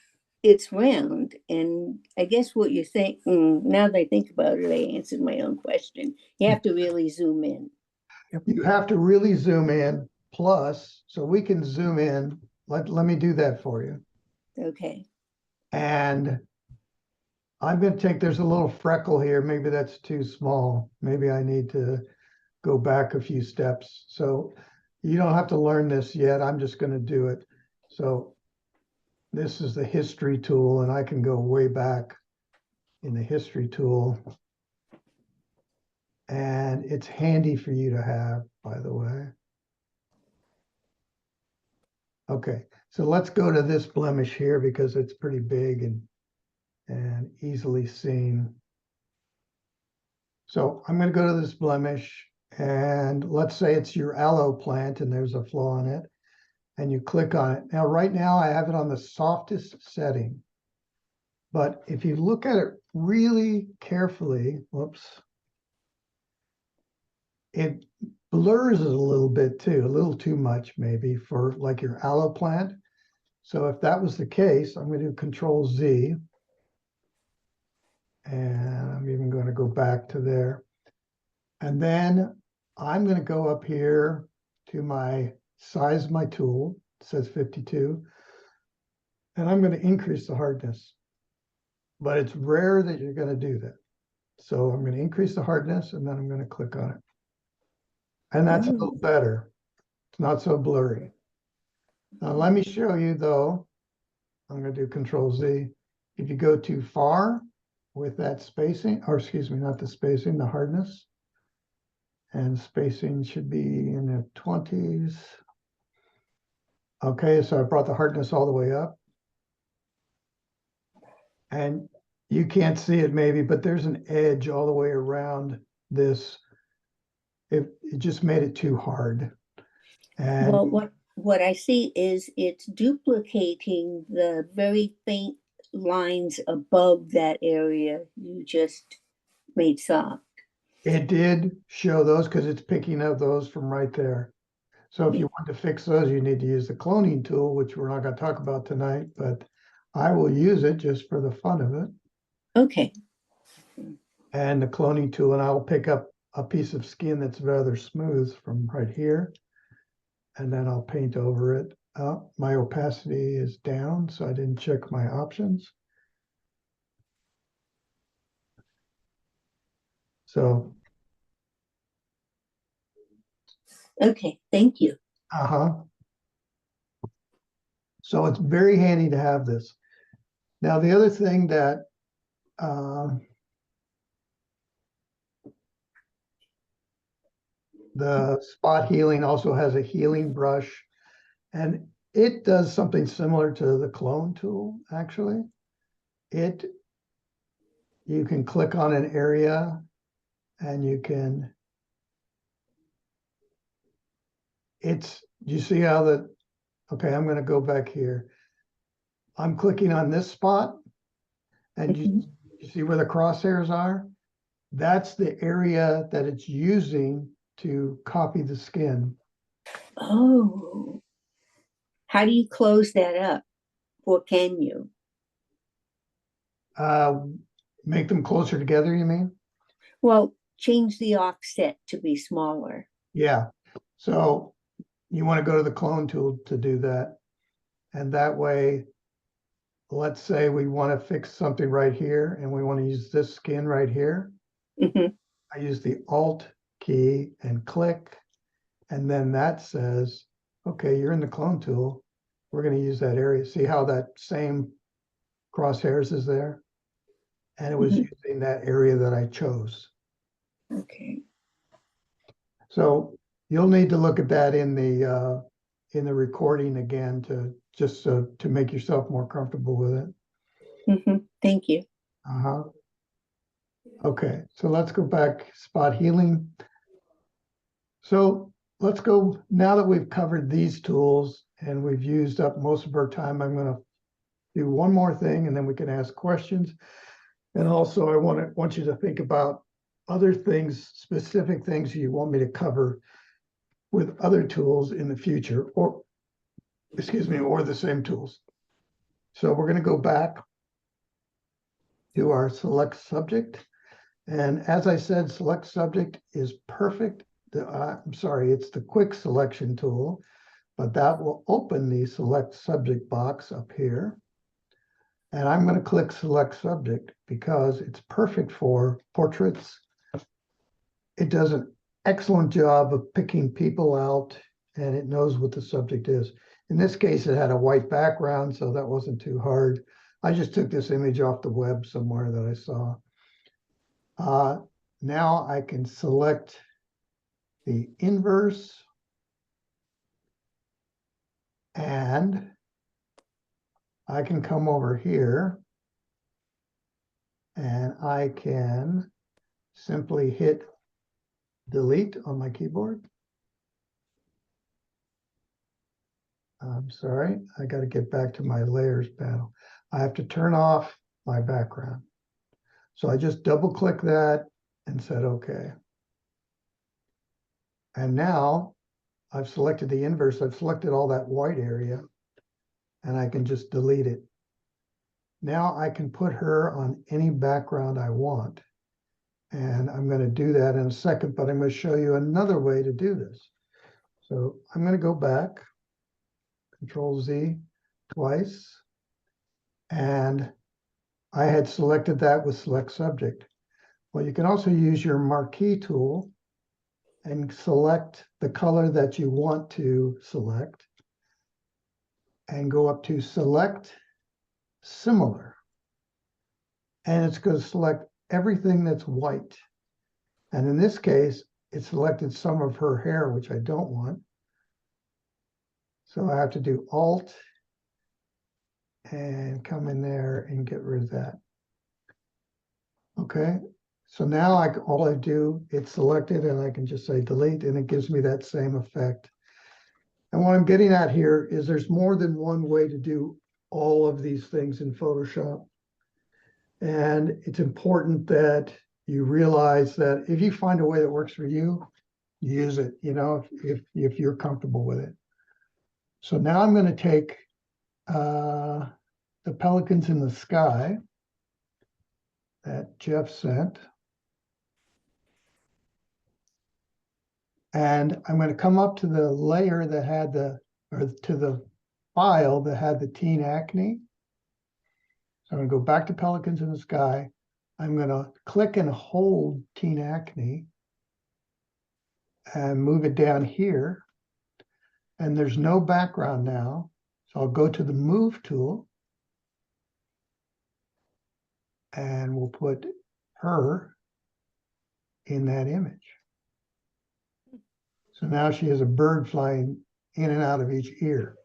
it's round. And I guess what you think, now that I think about it, I answered my own question. You have to really zoom in. You have to really zoom in. Plus, so we can zoom in. Let me do that for you. Okay. And I'm going to take, there's a little freckle here. Maybe that's too small. Maybe I need to go back a few steps. So you don't have to learn this yet. I'm just going to do it. So this is the history tool, and I can go way back in the history tool. And it's handy for you to have, by the way. Okay, so let's go to this blemish here because it's pretty big and easily seen. So I'm going to go to this blemish, and let's say it's your aloe plant and there's a flaw in it, and you click on it. Now, right now I have it on the softest setting, but if you look at it really carefully, whoops, it blurs it a little bit too, a little too much maybe for like your aloe plant. So if that was the case, I'm going to do Control Z. And I'm even going to go back to there. And then I'm going to go up here to my size of my tool. It says 52. And I'm going to increase the hardness. But it's rare that you're going to do that. So I'm going to increase the hardness, and then I'm going to click on it. And that's a little better. It's not so blurry. Now let me show you though. I'm going to do Control Z. If you go too far with that spacing, or excuse me, not the spacing, the hardness, and spacing should be in the 20s. Okay, so I brought the hardness all the way up. And you can't see it maybe, but there's an edge all the way around this. It just made it too hard. And Well, what I see is it's duplicating the very faint lines above that area you just made soft. it did show those because it's picking up those from right there. So if you want to fix those, you need to use the cloning tool, which we're not going to talk about tonight, but I will use it just for the fun of it. Okay. And the cloning tool, and I'll pick up a piece of skin that's rather smooth from right here. And then I'll paint over it. My opacity is down, so I didn't check my options. So, Okay. Thank you. So it's very handy to have this. Now, the other thing that the spot healing also has a healing brush. And it does something similar to the clone tool, actually. You can click on an area and you can, you see how okay, I'm gonna go back here. I'm clicking on this spot and you see where the crosshairs are? That's the area that it's using to copy the skin. Oh. How do you close that up? Or can you? Make them closer together, you mean? Well, change the offset to be smaller. Yeah. So you want to go to the clone tool to do that. And that way, let's say we want to fix something right here and we want to use this skin right here. Mhm. I use the Alt key and click. And then that says, okay, you're in the clone tool. We're going to use that area. See how that same crosshairs is there? And it was Mhm. using that area that I chose. Okay. So you'll need to look at that in the recording again to make yourself more comfortable with it. Thank you. Uh-huh. Okay, so let's go back, spot healing. So let's go, now that we've covered these tools and we've used up most of our time, I'm gonna do one more thing and then we can ask questions. And also I want you to think about other things, specific things you want me to cover with other tools in the future, or excuse me, or the same tools. So we're going to go back to our select subject. And as I said, select subject is perfect. I'm sorry, it's the quick selection tool, but that will open the select subject box up here. And I'm going to click select subject because it's perfect for portraits. It does an excellent job of picking people out and it knows what the subject is. In this case, it had a white background, so that wasn't too hard. I just took this image off the web somewhere that I saw. Now I can select the inverse and I can come over here and I can simply hit delete on my keyboard. I'm sorry, I got to get back to my layers panel. I have to turn off my background. So I just double click that and said, okay. And now I've selected the inverse. I've selected all that white area and I can just delete it. Now I can put her on any background I want. And I'm going to do that in a second, but I'm going to show you another way to do this. So I'm going to go back, Control Z twice. And I had selected that with select subject. Well, you can also use your marquee tool and select the color that you want to select and go up to select similar. And it's going to select everything that's white. And in this case, it selected some of her hair, which I don't want. So I have to do Alt and come in there and get rid of that. Okay, so now all I do, it's selected and I can just say delete and it gives me that same effect. And what I'm getting at here is there's more than one way to do all of these things in Photoshop. And it's important that you realize that if you find a way that works for you, use it, you know, if you're comfortable with it. So now I'm going to take the pelicans in the sky that Jeff sent. And I'm going to come up to the layer that had to the file that had the teen acne. So I'm going to go back to pelicans in the sky. I'm going to click and hold teen acne and move it down here. And there's no background now. So I'll go to the move tool and we'll put her in that image. So now she has a bird flying in and out of each ear.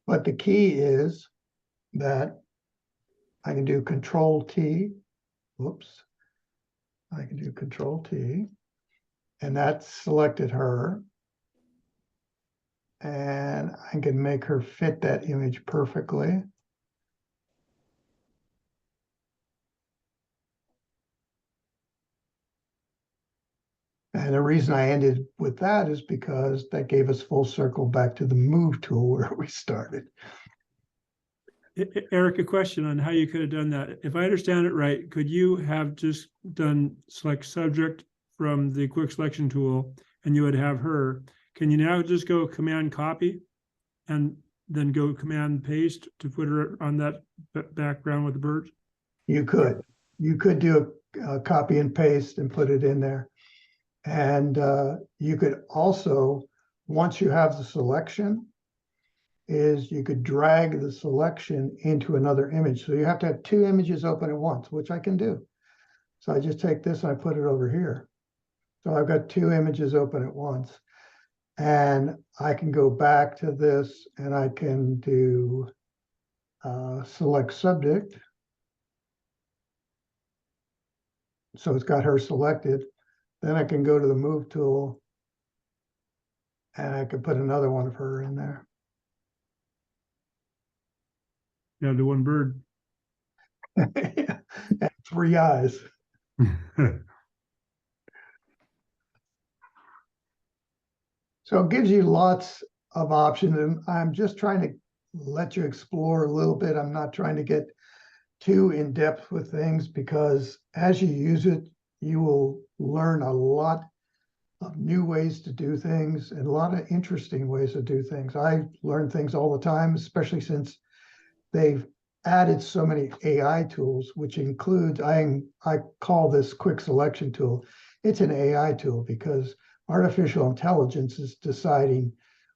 But the key is that I can do Control T. Whoops. I can do Control T. And that selected her. And I can make her fit that image perfectly. And the reason I ended with that is because that gave us full circle back to the move tool where we started. Eric, a question on how you could have done that. If I understand it right, could you have just done select subject from the quick selection tool and you would have her? Can you now just go command copy and then go command paste to put her on that background with the birds? You could do a copy and paste and put it in there. And you could also, once you have the selection, is you could drag the selection into another image. So you have to have two images open at once, which I can do. So I just take this and I put it over here. So I've got two images open at once. And I can go back to this and I can do select subject. So it's got her selected. Then I can go to the move tool and I can put another one of her in there. Yeah, the one bird. And 3 eyes. So it gives you lots of options, and I'm just trying to let you explore a little bit. I'm not trying to get too in depth with things because as you use it, you will learn a lot of new ways to do things and a lot of interesting ways to do things. I learn things all the time, especially since they've added so many AI tools, which includes, I call this quick selection tool. It's an AI tool because artificial intelligence is deciding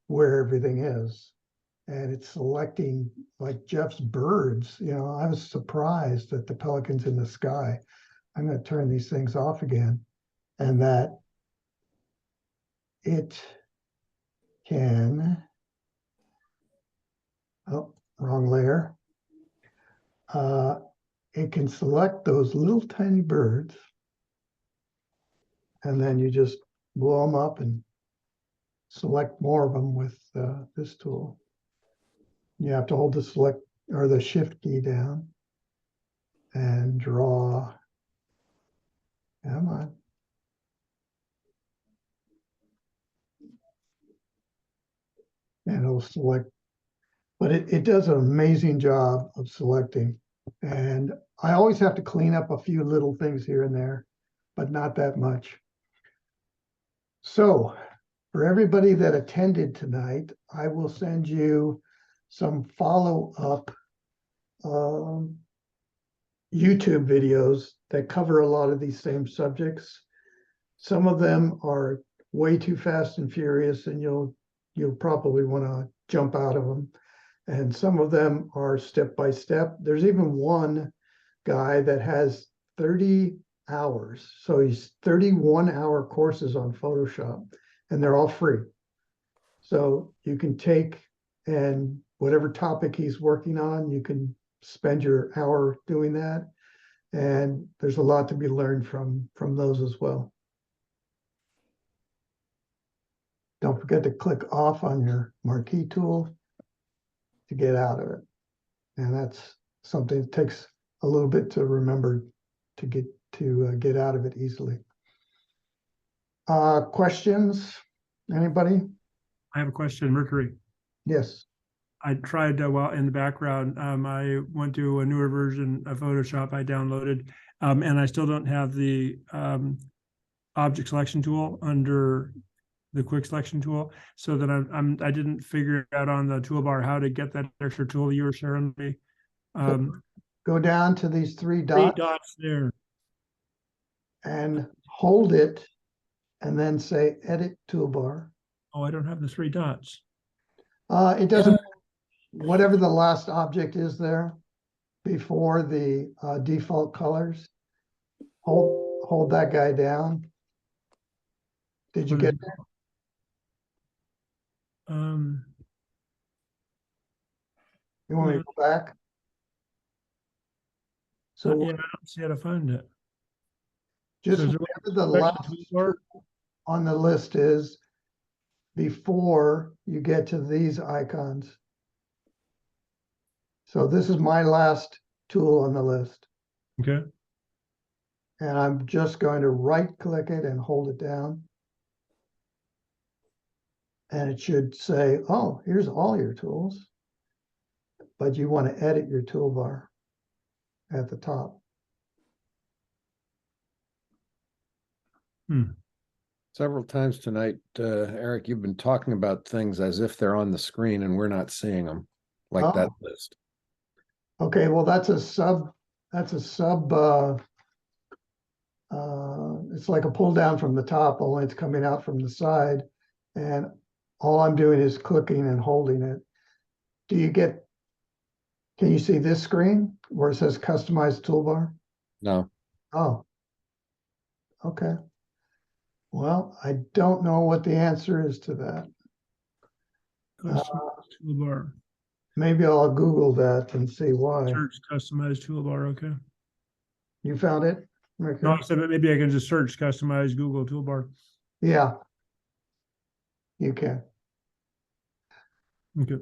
where everything is. And it's selecting like Jeff's birds. You know, I was surprised at the pelicans in the sky. I'm going to turn these things off again. And that it can, oh, wrong layer. It can select those little tiny birds. And then you just blow them up and select more of them with this tool. You have to hold the select or the shift key down and draw. Come on. And it'll select, but it does an amazing job of selecting. And I always have to clean up a few little things here and there, but not that much. So for everybody that attended tonight, I will send you some follow-up YouTube videos that cover a lot of these same subjects. Some of them are way too fast and furious, and you'll probably want to jump out of them. And some of them are step by step. There's even one guy that has 30 hours. So he's 31-hour courses on Photoshop, and they're all free. So you can take and whatever topic he's working on, you can spend your hour doing that. And there's a lot to be learned from those as well. Don't forget to click off on your marquee tool to get out of it. And that's something that takes a little bit to remember to get out of it easily. Questions? Anybody? I have a question, Mercury. Yes. I tried while in the background, I went to a newer version of Photoshop I downloaded, and I still don't have the object selection tool under the quick selection tool. So that I didn't figure out on the toolbar how to get that extra tool you were sharing me. Go down to these three Three dots dots there. and hold it and then say edit toolbar. Oh, I don't have the three dots. It doesn't, whatever the last object is there before the default colors, hold that guy down Did you get there? You want me to go back? So yeah, I don't see how to find it. just So is there whatever the section last toolbar? on the list is before you get to these icons. So this is my last tool on the list, Okay, and I'm just going to right click it and hold it down. And it should say, oh, here's all your tools. But you want to edit your toolbar at the top. Several times tonight, Eric, you've been talking about things as if they're on the screen and we're not seeing them, like that Oh. list. Okay, well, that's a sub, it's like a pull down from the top, only it's coming out from the side. And all I'm doing is clicking and holding it. Can you see this screen where it says customize toolbar? No, Oh. Okay. Well, I don't know what the answer is to that. customized toolbar, Maybe I'll Google that and see why. search customized toolbar, okay. You found it? Okay. No, I said that maybe I can just search customized Google toolbar. Yeah. You can. Okay.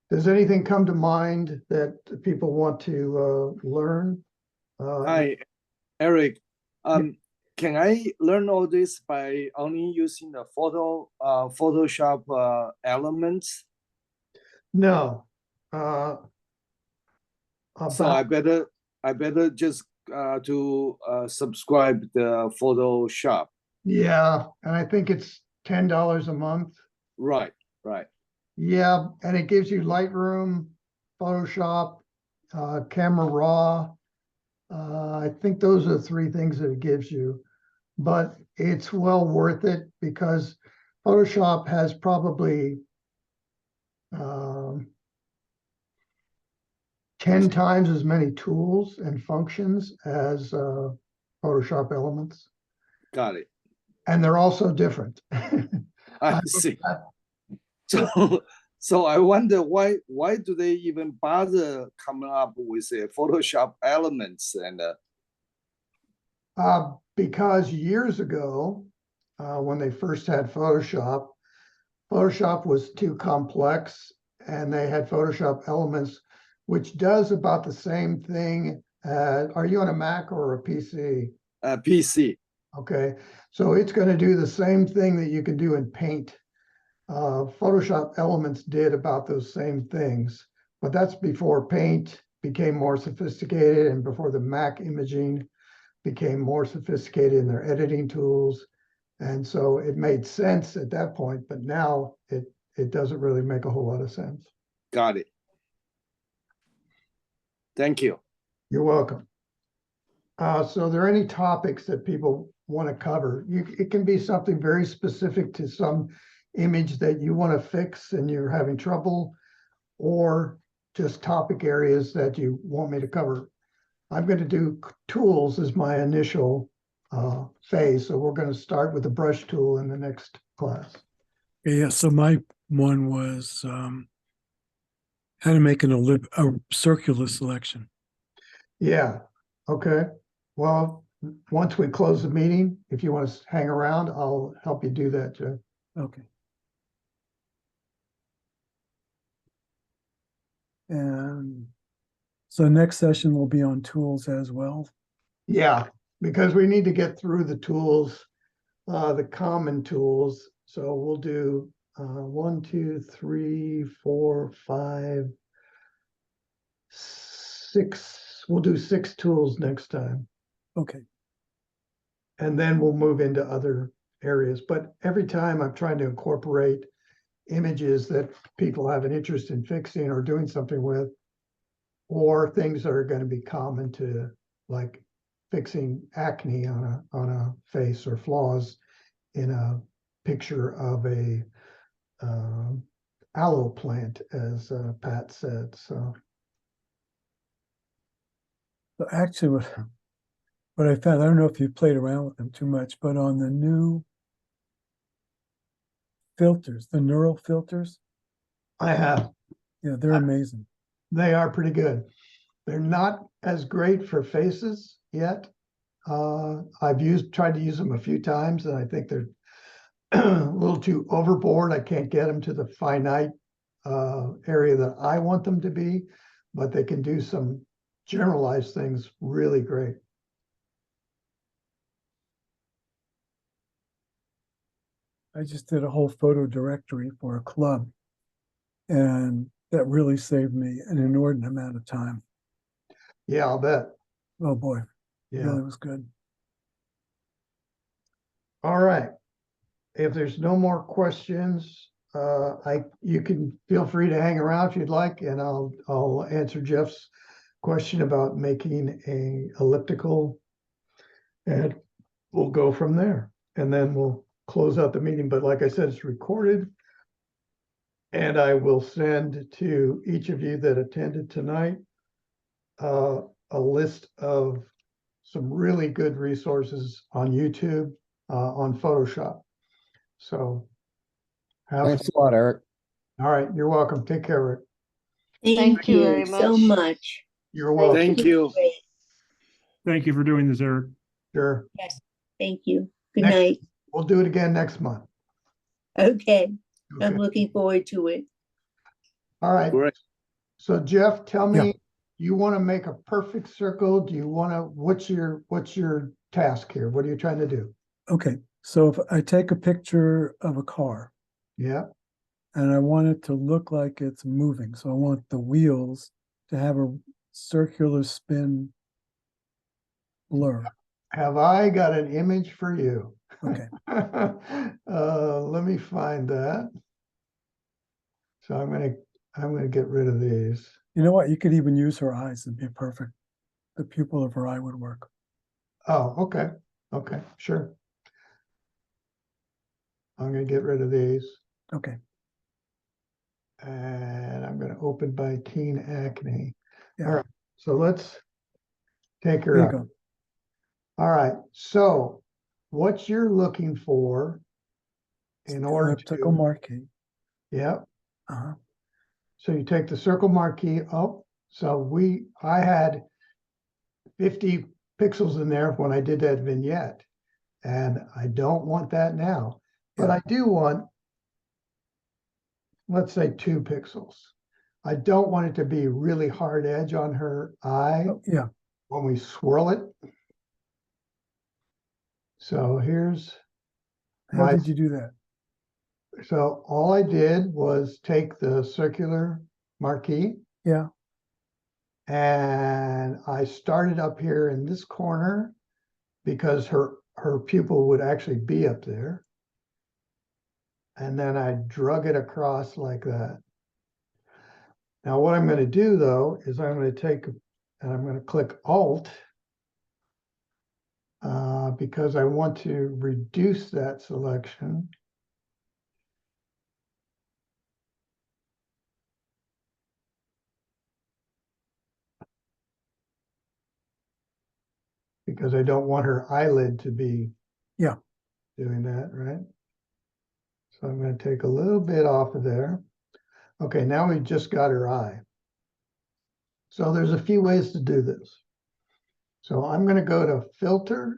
Does anything come to mind that people want to learn? Hi, Eric. Can I learn all this by only using the Photoshop elements? No. So I better just to subscribe the Photoshop. Yeah, and I think it's $10 a month. Right. Yeah, and it gives you Lightroom, Photoshop, Camera Raw. I think those are the three things that it gives you, but it's well worth it because Photoshop has probably 10 times as many tools and functions as Photoshop Elements, Got it. and they're also different. I see. So I wonder why do they even bother coming up with a Photoshop elements and Because years ago, when they first had Photoshop was too complex, and they had Photoshop Elements, which does about the same thing. Are you on a Mac or a PC? PC? Okay, so it's going to do the same thing that you can do in Paint. Photoshop Elements did about those same things, but that's before Paint became more sophisticated and before the Mac imaging became more sophisticated in their editing tools. And so it made sense at that point, but now it doesn't really make a whole lot of sense. Got it. Thank you. You're welcome. So are there any topics that people want to cover? It can be something very specific to some image that you want to fix and you're having trouble, or just topic areas that you want me to cover. I'm going to do tools as my initial phase. So we're going to start with the brush tool in the next class. Yeah, so my one was how to make a circular selection. Yeah, okay. Well, once we close the meeting, if you want to hang around, I'll help you do that, Jeff. Okay. And so next session will be on tools as well. Yeah, because we need to get through the tools, the common tools. So we'll do 1, 2, 3, 4, 5, 6. We'll do 6 tools next time. Okay. And then we'll move into other areas. But every time I'm trying to incorporate images that people have an interest in fixing or doing something with, or things that are going to be common to, like fixing acne on a face or flaws in a picture of a aloe plant, as Pat said. So Actually, what I found, I don't know if you played around with them too much, but on the new filters, the neural filters. I have. Yeah, they're amazing. They are pretty good. They're not as great for faces yet. I've tried to use them a few times, and I think they're a little too overboard. I can't get them to the finite area that I want them to be, but they can do some generalized things really great. I just did a whole photo directory for a club, and that really saved me an inordinate amount of time. Yeah, I'll bet. Oh boy, Yeah. really was good. All right. If there's no more questions, you can feel free to hang around if you'd like, and I'll answer Jeff's question about making a elliptical, and we'll go from there. And then we'll close out the meeting. But like I said, it's recorded, and I will send to each of you that attended tonight a list of some really good resources on YouTube, on Photoshop. So Thanks a lot, Eric. all right, you're welcome. Take care, Rick. Thank you you very so much. much. You're welcome. Thank you. Great. Thank you for doing this, Eric. Sure. Thank you. Good Next- night. We'll do it again next month. Okay, Okay. I'm looking forward to it. All right. Great. So Jeff, tell Yeah. me, you want to make a perfect circle? Do you want to, what's your task here? What are you trying to do? Okay, so if I take a picture of a car Yeah, and I want it to look like it's moving, so I want the wheels to have a circular spin blur. have I got an image for you? Okay, Let me find that. So I'm gonna get rid of these. you know what? You could even use her eyes. It'd be perfect. The pupil of her eye would work. Oh, okay, sure. I'm gonna get rid of these, Okay, and I'm gonna open by Teen Acne. yeah, All right, so let's take her there you up. go. All right, so what you're looking for in order Elliptical to, marquee. yeah, Uh-huh. so you take the circle marquee. Oh, so I had 50 pixels in there when I did that vignette, and I don't want that now, but Yeah. I do want, let's say 2 pixels. I don't want it to be really hard edge on her eye Oh, yeah, when we swirl it. So here's how my, did you do that? so all I did was take the circular marquee, Yeah, and I started up here in this corner because her pupil would actually be up there. And then I drug it across like that. Now what I'm going to do though is I'm going to take, and I'm going to click Alt, because I want to reduce that selection. Because I don't want her eyelid to be Yeah. doing that, right? So I'm going to take a little bit off of there. Okay, now we just got her eye. So there's a few ways to do this. So I'm going to go to Filter,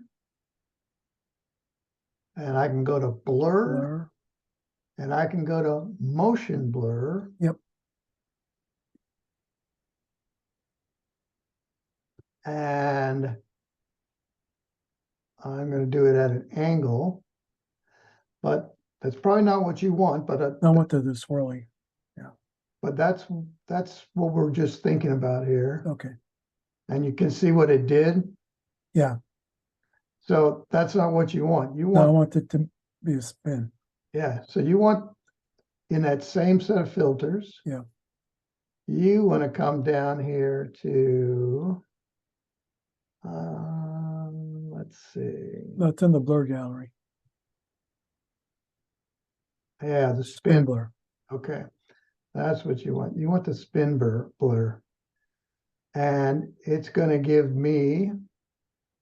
and I can go to Blur, blur. and I can go to Motion Blur. Yep. And I'm going to do it at an angle, but that's probably not what you want, but I want the swirly. but that's what we're just thinking about here. Okay, And you can see what it did. yeah. So that's not what you want. You No, I want, want it to be a spin. yeah, so you want in that same set of filters. Yeah. You want to come down here to, let's see. No, it's in the blur gallery. Yeah, the Spin spin. blur. Okay, that's what you want. You want the spin blur. And it's going to give me,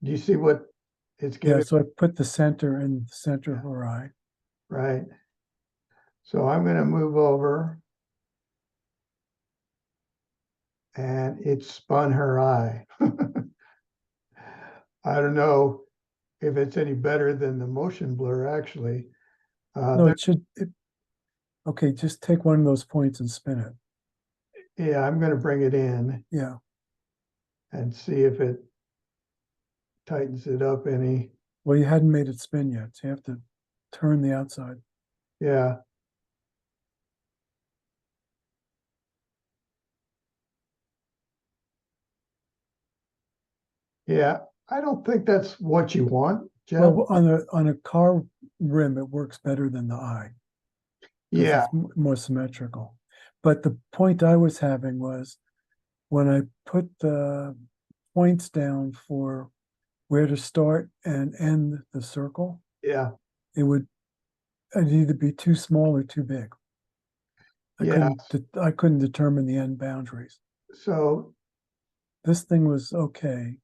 do you see what it's Yeah, giving? so I put the center in the center of her eye. Right. So I'm gonna move over. And it spun her eye. I don't know if it's any better than the motion blur, actually. No, it should, okay, just take one of those points and spin it. Yeah, I'm gonna bring it in Yeah, and see if it tightens it up any. well, you hadn't made it spin yet, so you have to turn the outside. Yeah. Yeah, I don't think that's what you want, Jeff. Well, on a car rim, it works better than the eye. 'Cause Yeah, it's more symmetrical. But the point I was having was when I put the points down for where to start and end the circle, yeah, it'd either be too small or too big. yeah. I couldn't determine the end boundaries. So, This thing was okay,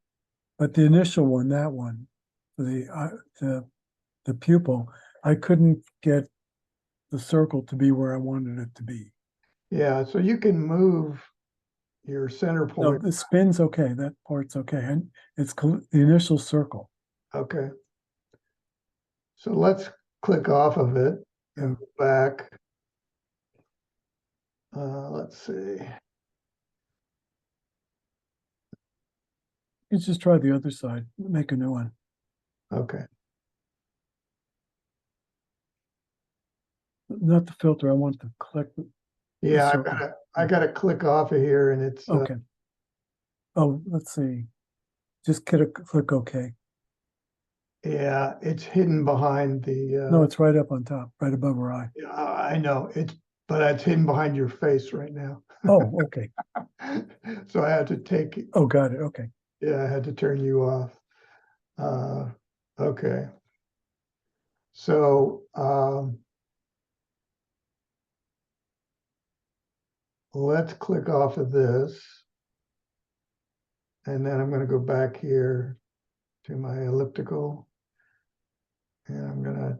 but the initial one, that one, the pupil, I couldn't get the circle to be where I wanted it to be. yeah, so you can move your center No, point. the spin's okay, that part's okay, and it's the initial circle. Okay. So let's click off of it and go back. Let's see. You just try the other side, make a new one. Okay. Not the filter, I want to click. Yeah, circle. I gotta click off of here and it's, Okay. Oh, let's see. Just click OK. yeah, it's hidden behind the, No, it's right up on top, right above our eye. I know, but it's hidden behind your face right now. Oh, okay. So I had to take, Oh, got it. Okay. yeah, I had to turn you off. Okay. So, let's click off of this. And then I'm gonna go back here to my elliptical. And I'm gonna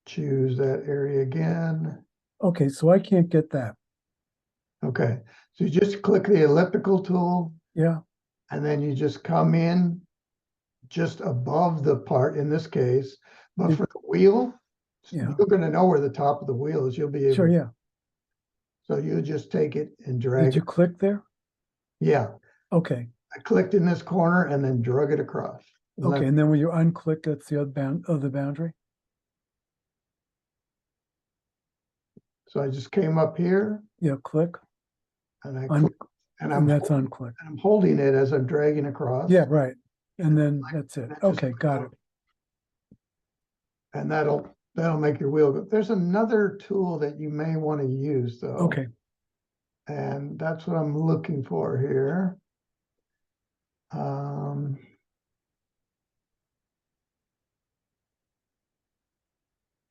choose that area again. Okay, so I can't get that. Okay, so you just click the elliptical tool Yeah, and then you just come in just above the part in this case, but It- for the wheel, Yeah. you're gonna know where the top of the wheel is. You'll be able. sure, yeah. So you just take it and Did drag you it. click there? Yeah, Okay, I clicked in this corner and then drug it across. okay, and then when you unclick, that's the other boundary? So I just came up here Yeah, click, and I un- click, and and that's unclick. I'm holding it as I'm dragging across. Yeah, right. And then that's it. And I just Okay, click got on it. And that'll make your wheel go. There's another tool that you may want to use though. Okay, And that's what I'm looking for here.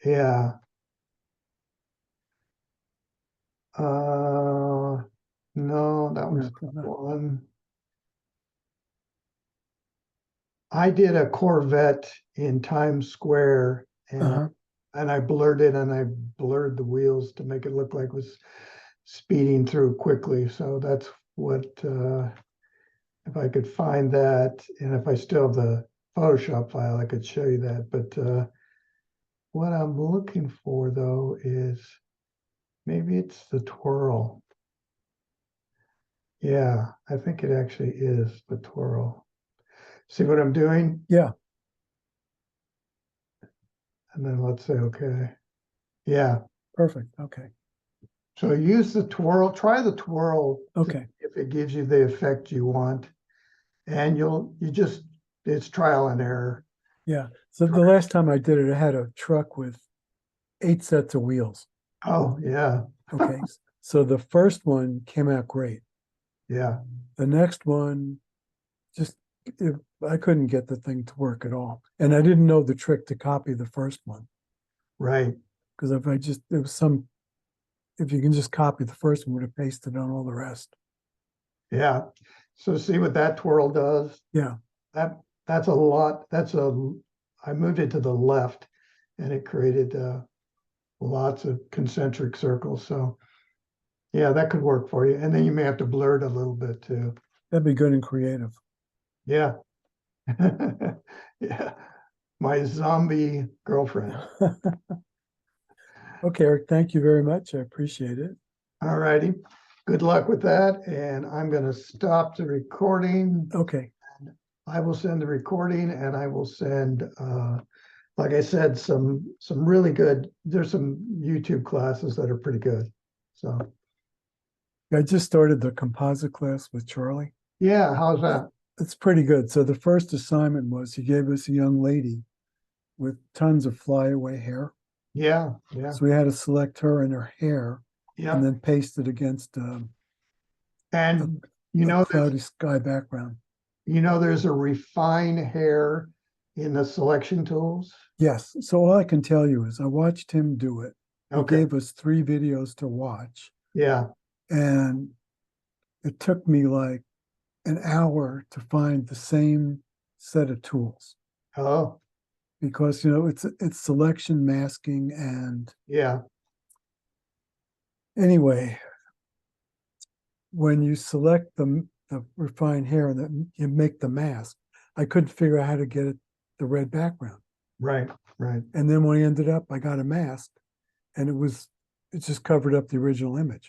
Yeah. No, that one's No, no. one. I did a Corvette in Times Square Uh-huh. and I blurred it and I blurred the wheels to make it look like it was speeding through quickly. So that's what, if I could find that, and if I still have the Photoshop file, I could show you that. But what I'm looking for though is maybe it's the twirl. Yeah, I think it actually is the twirl. See what I'm doing? Yeah, And then let's say, okay. Yeah, perfect. Okay, so use the twirl, try the twirl. okay. If it gives you the effect you want. And it's trial and error. Yeah. So the last time I did it, I had a truck with 8 sets of wheels. Oh, yeah, Okay, so the first one came out great. yeah, The next one, I couldn't get the thing to work at all. And I didn't know the trick to copy the first one. right. Because if you can just copy the first one, would have pasted on all the rest. Yeah. So see what that twirl does? Yeah, That's a lot. I moved it to the left and it created lots of concentric circles. So yeah, that could work for you. And then you may have to blur it a little bit too. That'd be good and creative. Yeah. Yeah. My zombie girlfriend. Okay, Eric, thank you very much. I appreciate it. All righty. Good luck with that. And I'm going to stop the recording. Okay, I will send the recording and I will send, like I said, some really good, there's some YouTube classes that are pretty good. So, I just started the composite class with Charlie. yeah, how's that? It's pretty good. So the first assignment was he gave us a young lady with tons of flyaway hair. Yeah, yeah, So we had to select her and her hair yeah. and then paste it against And a you know, cloudy sky background. there's a refine hair in the selection tools. Yes. So all I can tell you is I watched him do it. He Okay, gave us 3 videos to watch. yeah, And it took me like an hour to find the same set of tools oh, because it's selection, masking, and yeah, anyway, when you select the refined hair and then you make the mask, I couldn't figure out how to get the red background. right, right. And then when I ended up, I got a mask, and it just covered up the original image.